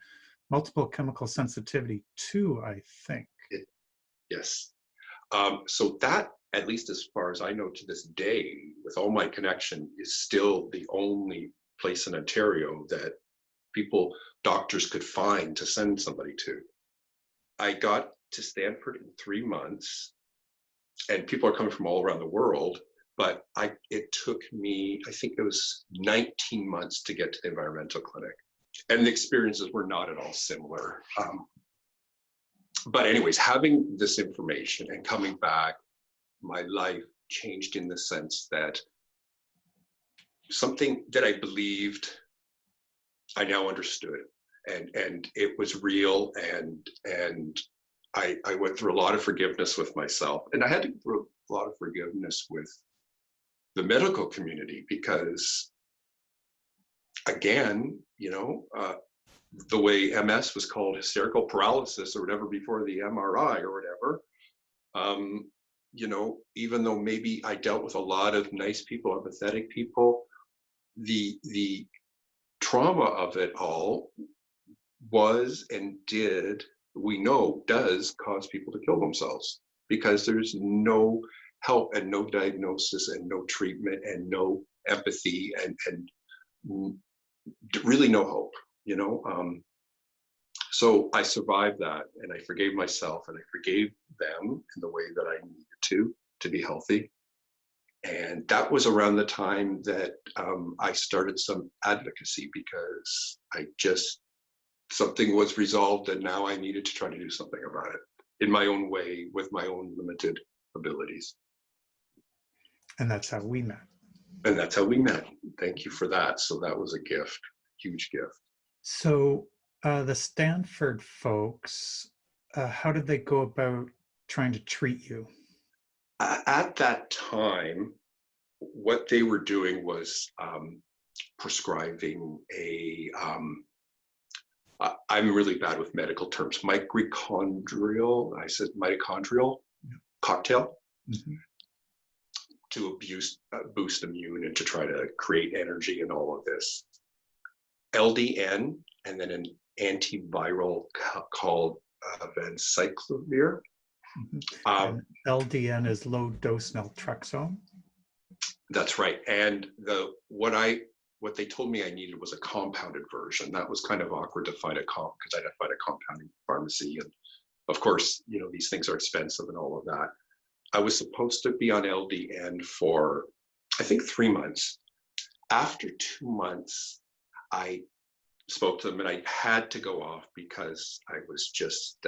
Speaker 2: multiple chemical sensitivity too, I think.
Speaker 1: you. Yes. So that, at least as far as I know to this day, with all my connection, is still the only place in Ontario that doctors could find to send somebody to. I got to Stanford in 3 months, and people are coming from all around the world. But it took me, I think it was 19 months to get to the environmental clinic. And the experiences were not at all similar. But anyways, having this information and coming back, my life changed in the sense that something that I believed, I now understood, and it was real, and I went through a lot of forgiveness with myself, and I had to go through a lot of forgiveness with the medical community, because again, the way MS was called hysterical paralysis or whatever before the MRI or whatever, even though maybe I dealt with a lot of nice people, empathetic people, the trauma of it all was and does cause people to kill themselves, because there's no help and no diagnosis and no treatment and no empathy and really no hope, So I survived that, and I forgave myself, and I forgave them in the way that I needed to be healthy. And that was around the time that I started some advocacy, because something was resolved, and now I needed to try to do something about it in my own way with my own limited abilities.
Speaker 2: And that's how we met.
Speaker 1: And that's how we met. Thank you for that. So that was a gift, huge gift.
Speaker 2: So the Stanford folks, how did they go about trying to treat you?
Speaker 1: At that time, what they were doing was prescribing I'm really bad with medical terms, mitochondrial cocktail, to boost immune and to try to create energy and all of this. LDN, and then an antiviral called vanciclovir.
Speaker 2: LDN is low dose naltrexone.
Speaker 1: That's right. And what they told me I needed was a compounded version. That was kind of awkward to find because I'd have to find a compounding pharmacy, and of course, these things are expensive and all of that. I was supposed to be on LDN for, I think, 3 months. After 2 months, I spoke to them, and I had to go off because I was just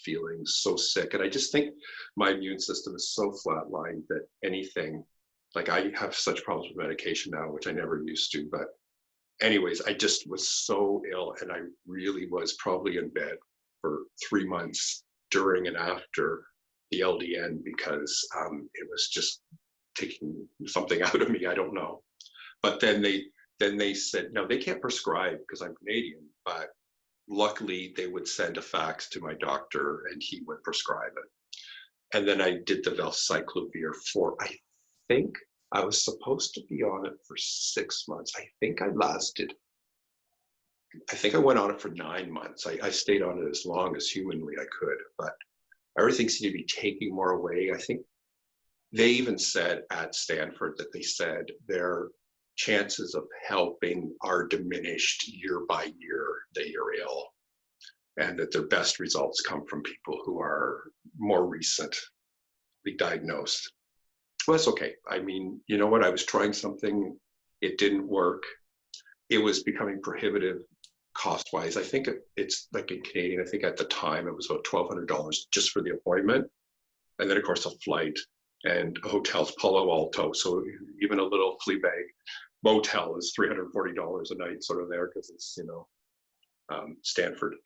Speaker 1: feeling so sick. And I just think my immune system is so flatlined that anything, like I have such problems with medication now, which I never used to. But anyways, I just was so ill, and I really was probably in bed for 3 months during and after the LDN, because it was just taking something out of me. I don't know. But then they said, no, they can't prescribe because I'm Canadian, but luckily they would send a fax to my doctor and he would prescribe it. And then I did the valcyclovir for, I think I was supposed to be on it for 6 months. I think I went on it for 9 months. I stayed on it as long as humanly I could, but everything seemed to be taking more away. I think they even said at Stanford that they said their chances of helping are diminished year by year that you're ill, and that their best results come from people who are more recently diagnosed. Well, that's okay. I mean, you know what? I was trying something. It didn't work. It was becoming prohibitive cost-wise. I think it's like in Canadian, I think at the time it was about $1,200 just for the appointment. And then, of course, a flight and a hotel's Palo Alto. So even a little Fleabag motel is $340 a night, sort of there, because it's, Stanford.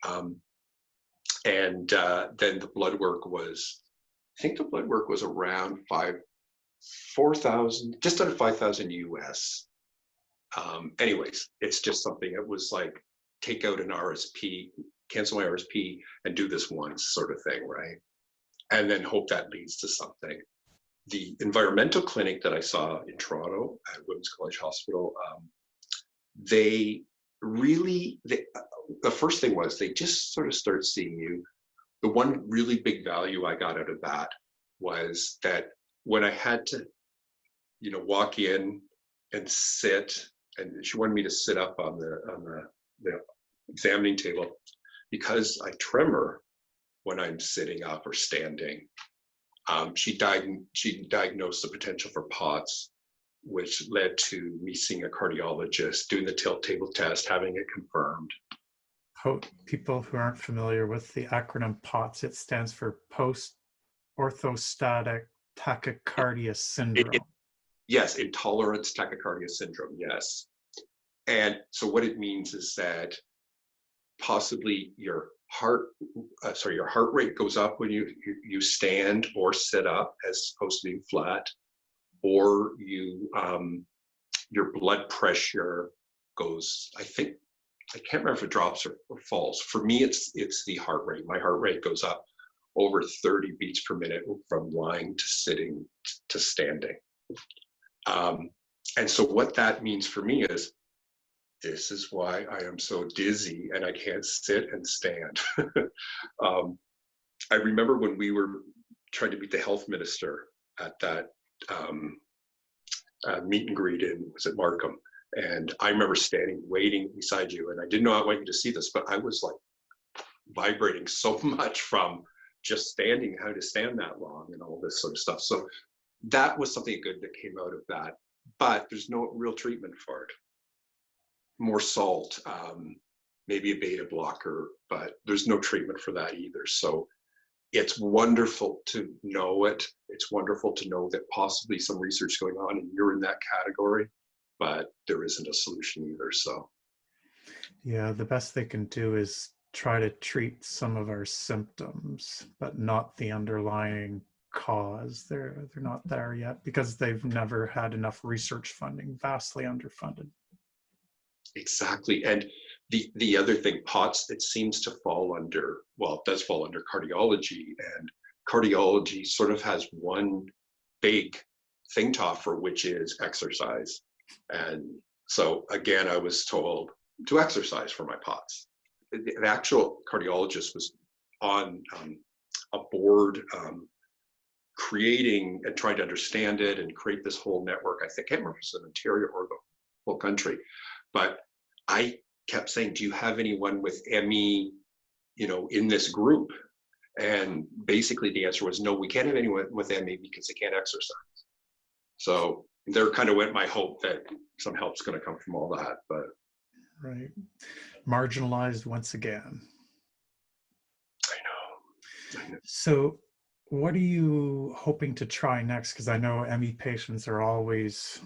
Speaker 1: Then the blood work was, I think the blood work was around 4,000, just under 5,000 US. Anyways, it's just something, it was like, take out an RSP, cancel my RSP, and do this once sort of thing, right? And then hope that leads to something. The environmental clinic that I saw in Toronto at Women's College Hospital, the first thing was they just sort of start seeing you. The one really big value I got out of that was that when I had to, walk in and sit, and she wanted me to sit up on the examining table, because I tremor when I'm sitting up or standing. She diagnosed the potential for POTS, which led to me seeing a cardiologist, doing the tilt table test, having it confirmed.
Speaker 2: People who aren't familiar with the acronym POTS, it stands for post-orthostatic tachycardia syndrome.
Speaker 1: Yes, intolerance tachycardia syndrome, yes. And so what it means is that possibly your heart rate goes up when you stand or sit up as opposed to being flat, or your blood pressure goes, I can't remember if it drops or falls. For me, it's the heart rate. My heart rate goes up over 30 beats per minute from lying to sitting to standing. And so what that means for me is, this is why I am so dizzy and I can't sit and stand. I remember when we were trying to meet the health minister at that meet and greet was at Markham. And I remember standing, waiting beside you. And I didn't know I want you to see this, but I was like vibrating so much from just standing, how to stand that long and all this sort of stuff. So that was something good that came out of that. But there's no real treatment for it. More salt, maybe a beta blocker, but there's no treatment for that either. So it's wonderful to know it. It's wonderful to know that possibly some research going on and you're in that category, but there isn't a solution either. So
Speaker 2: yeah, the best they can do is try to treat some of our symptoms, but not the underlying cause. They're not there yet because they've never had enough research funding, vastly underfunded.
Speaker 1: Exactly. And the other thing, POTS, it seems to fall under, well, it does fall under cardiology, and cardiology sort of has one big thing to offer, which is exercise. And so again, I was told to exercise for my POTS. The actual cardiologist was on a board creating and trying to understand it and create this whole network. I can't remember if it's in Ontario or the whole country. But I kept saying, do you have anyone with ME, in this group? And basically the answer was, no, we can't have anyone with ME because they can't exercise. So there kind of went my hope that some help's going to come from all that. But
Speaker 2: right, marginalized once again.
Speaker 1: I know.
Speaker 2: So what are you hoping to try next? Because I know ME patients are always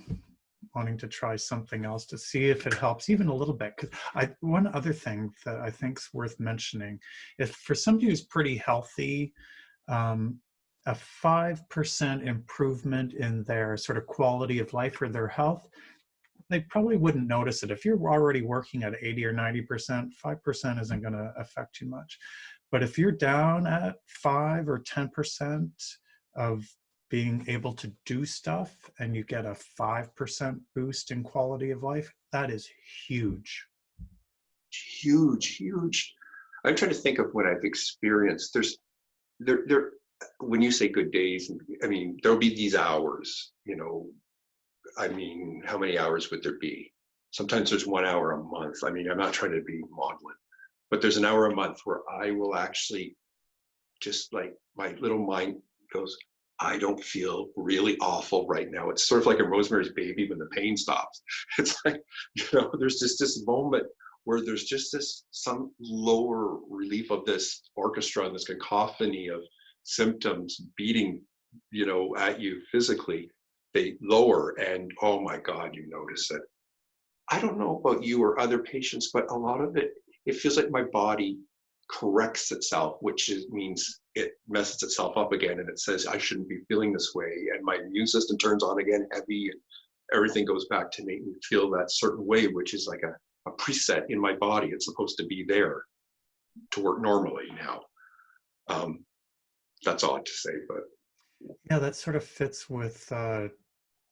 Speaker 2: wanting to try something else to see if it helps even a little bit. Because one other thing that I think is worth mentioning, if for somebody who's pretty healthy, a 5% improvement in their sort of quality of life or their health, they probably wouldn't notice it. If you're already working at 80 or 90%, 5% isn't going to affect you much. But if you're down at 5 or 10% of being able to do stuff and you get a 5% boost in quality of life, that is huge.
Speaker 1: Huge, huge. I'm trying to think of what I've experienced. There, when you say good days, I mean, there'll be these hours, I mean, how many hours would there be? Sometimes there's 1 hour a month. I mean, I'm not trying to be maudlin, but there's an hour a month where I will actually just like my little mind goes, I don't feel really awful right now. It's sort of like a Rosemary's Baby when the pain stops. It's like, there's just this moment where there's just some lower relief of this orchestra and this cacophony of symptoms beating, at you physically. They lower and, oh my God, you notice it. I don't know about you or other patients, but a lot of it feels like my body corrects itself, which means it messes itself up again and it says I shouldn't be feeling this way, and my immune system turns on again heavy and everything goes back to make me feel that certain way, which is like a preset in my body. It's supposed to be there to work normally now. That's all I have to say. But
Speaker 2: yeah, that sort of fits with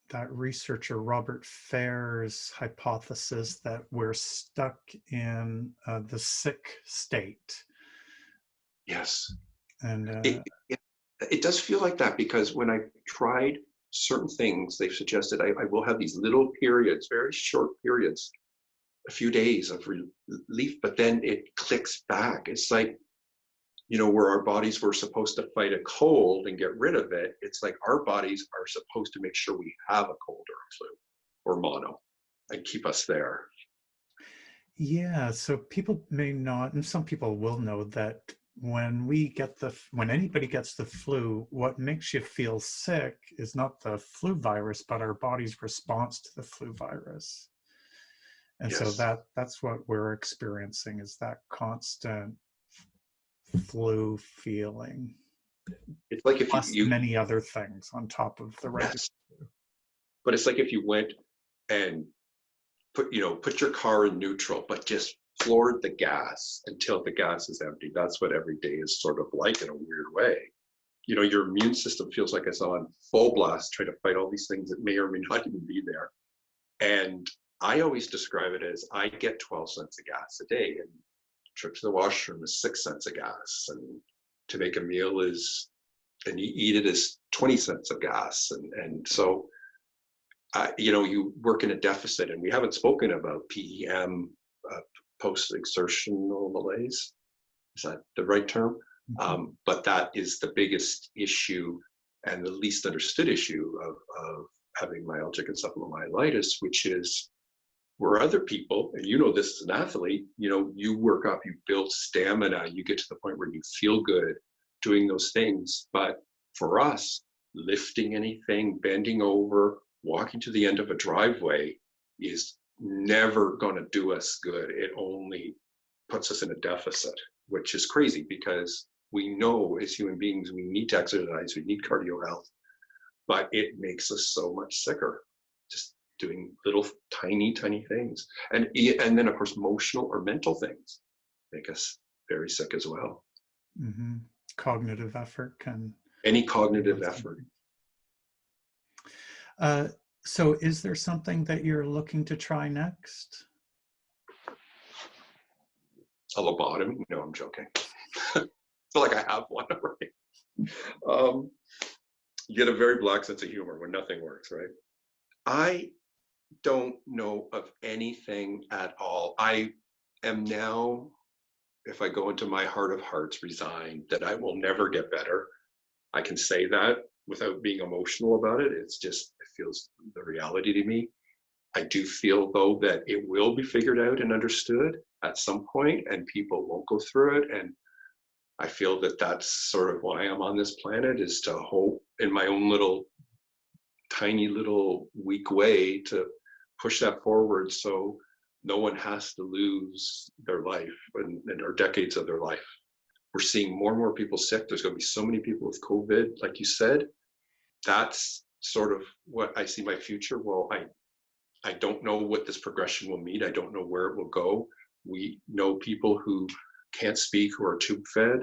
Speaker 2: that researcher Robert Fair's hypothesis that we're stuck in the sick state.
Speaker 1: Yes.
Speaker 2: And
Speaker 1: it does feel like that, because when I tried certain things, they've suggested I will have these little periods, very short periods, a few days of relief, but then it clicks back. It's like where our bodies were supposed to fight a cold and get rid of it, it's like our bodies are supposed to make sure we have a cold or a flu or mono and keep us there.
Speaker 2: Yeah, so people may not, and some people will know that when anybody gets the flu, what makes you feel sick is not the flu virus, but our body's response to the flu virus. And so
Speaker 1: Yes.
Speaker 2: that's what we're experiencing, is that constant flu feeling,
Speaker 1: It's like if
Speaker 2: plus many other things on top of the regular
Speaker 1: yes,
Speaker 2: flu.
Speaker 1: but it's like if you went and put your car in neutral, but just floored the gas until the gas is empty. That's what every day is sort of like in a weird way. Your immune system feels like it's on full blast trying to fight all these things that may or may not even be there. And I always describe it as I get 12 cents of gas a day, and trip to the washroom is 6 cents of gas, and to make a meal and you eat it is 20 cents of gas. And so, you work in a deficit, and we haven't spoken about PEM, post-exertional malaise. Is that the right term? But that is the biggest issue and the least understood issue of having myalgic encephalomyelitis, which is where other people, and this as an athlete, you work up, you build stamina, you get to the point where you feel good doing those things. But for us, lifting anything, bending over, walking to the end of a driveway is never going to do us good. It only puts us in a deficit, which is crazy because we know as human beings we need to exercise, we need cardio health, but it makes us so much sicker just doing little tiny things. And then of course emotional or mental things make us very sick as well.
Speaker 2: Mm-hmm. Cognitive effort can
Speaker 1: any cognitive effort.
Speaker 2: So is there something that you're looking to try next?
Speaker 1: A lobotomy? No, I'm joking. I feel like I have one already. You get a very black sense of humor when nothing works, right? I don't know of anything at all. I am now, if I go into my heart of hearts, resigned that I will never get better. I can say that without being emotional about it. It feels the reality to me. I do feel, though, that it will be figured out and understood at some point, and people won't go through it. And I feel that that's sort of why I'm on this planet, is to hope in my own tiny little weak way to push that forward so no one has to lose their life or decades of their life. We're seeing more and more people sick. There's going to be so many people with COVID, like you said. That's sort of what I see my future. Well, I don't know what this progression will mean. I don't know where it will go. We know people who can't speak, who are tube fed.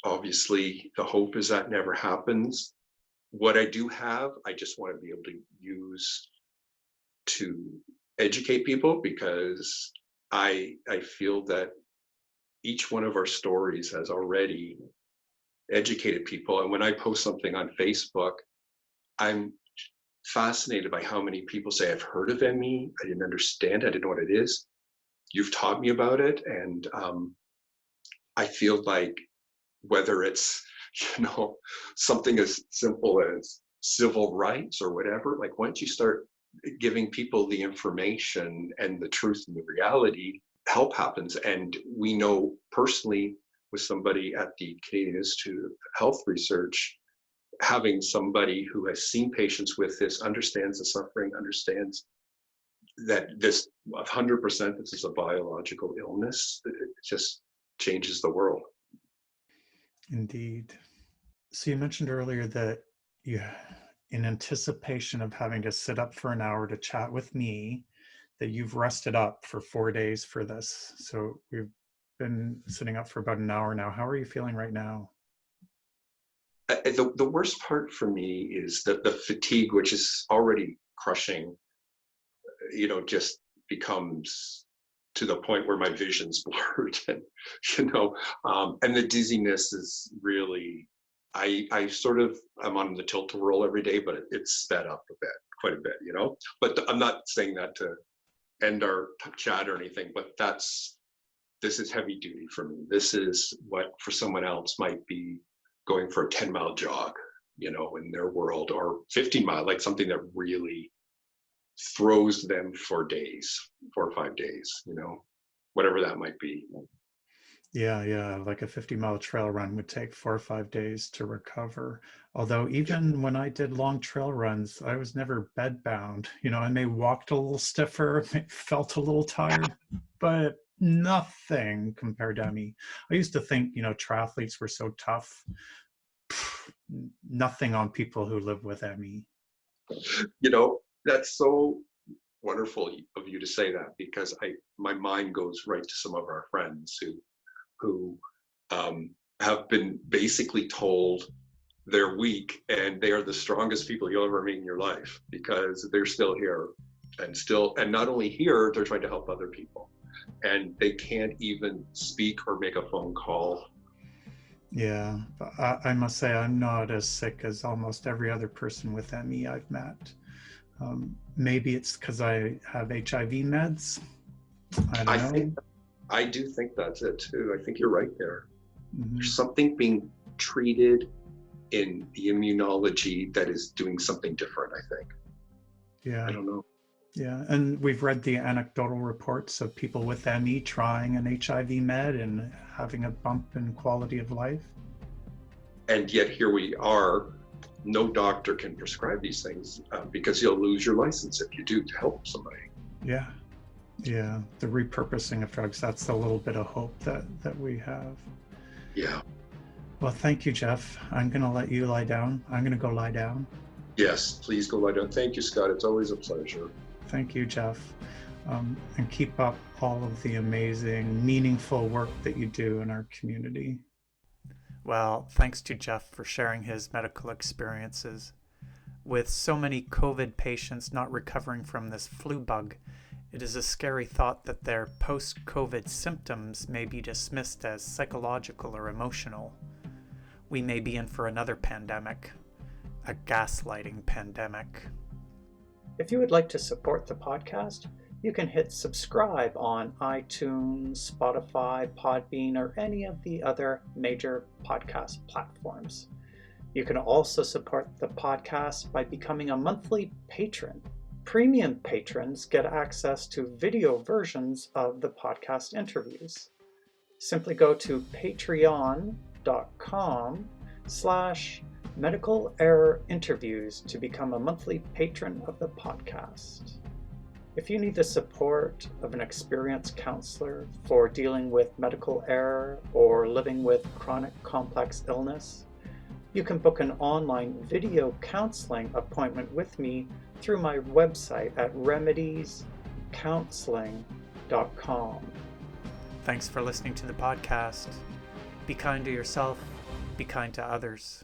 Speaker 1: Obviously, the hope is that never happens. What I do have, I just want to be able to use to educate people, because I feel that each one of our stories has already educated people. And when I post something on Facebook, I'm fascinated by how many people say, I've heard of ME, I didn't understand, I didn't know what it is. You've taught me about it. And I feel like whether it's, something as simple as civil rights or whatever, like once you start giving people the information and the truth and the reality, help happens. And we know personally with somebody at the Canadian Institute of Health Research, having somebody who has seen patients with this, understands the suffering, understands that this 100% this is a biological illness, it just changes the world.
Speaker 2: Indeed. So you mentioned earlier that you, in anticipation of having to sit up for an hour to chat with me, that you've rested up for 4 days for this. So we've been sitting up for about an hour now. How are you feeling right now?
Speaker 1: The worst part for me is that the fatigue, which is already crushing, just becomes to the point where my vision's blurred, and and the dizziness is really, I sort of, I'm on the tilt-a-whirl every day, but it's sped up quite a bit, But I'm not saying that to end our chat or anything, but that's this is heavy duty for me. This is what for someone else might be going for a 10-mile jog, in their world, or 15-mile, like something that really throws them for days, 4 or 5 days, whatever that might be.
Speaker 2: Yeah. Like a 50-mile trail run would take 4 or 5 days to recover. Although even when I did long trail runs, I was never bedbound. I may walked a little stiffer, felt a little tired, but nothing compared to me. I used to think, triathletes were so tough. Nothing on people who live with ME.
Speaker 1: That's so wonderful of you to say that, because my mind goes right to some of our friends who have been basically told they're weak and they are the strongest people you'll ever meet in your life, because they're still here and not only here, they're trying to help other people, and they can't even speak or make a phone call.
Speaker 2: Yeah, but I must say I'm not as sick as almost every other person with ME I've met. Maybe it's because I have HIV meds. I don't know.
Speaker 1: I do think that's it too. I think you're right there.
Speaker 2: Mm-hmm.
Speaker 1: There's something being treated in the immunology that is doing something different, I think.
Speaker 2: Yeah.
Speaker 1: I don't know.
Speaker 2: Yeah, and we've read the anecdotal reports of people with ME trying an HIV med and having a bump in quality of life. And
Speaker 1: yet here we are. No doctor can prescribe these things because you'll lose your license if you do to help somebody.
Speaker 2: Yeah, the repurposing of drugs, that's a little bit of hope that we have.
Speaker 1: Yeah.
Speaker 2: Well, thank you, Jeff. I'm going to let you lie down. I'm going to go lie down.
Speaker 1: Yes, please go lie down. Thank you, Scott. It's always a pleasure.
Speaker 2: Thank you, Jeff. And keep up all of the amazing, meaningful work that you do in our community. Well, thanks to Jeff for sharing his medical experiences. With so many COVID patients not recovering from this flu bug, it is a scary thought that their post-COVID symptoms may be dismissed as psychological or emotional. We may be in for another pandemic, a gaslighting pandemic. If you would like to support the podcast, you can hit subscribe on iTunes, Spotify, Podbean, or any of the other major podcast platforms. You can also support the podcast by becoming a monthly patron. Premium patrons get access to video versions of the podcast interviews. Simply go to patreon.com/medical error interviews to become a monthly patron of the podcast. If you need the support of an experienced counselor for dealing with medical error or living with chronic complex illness, you can book an online video counseling appointment with me through my website at remediescounseling.com. Thanks for listening to the podcast. Be kind to yourself, be kind to others.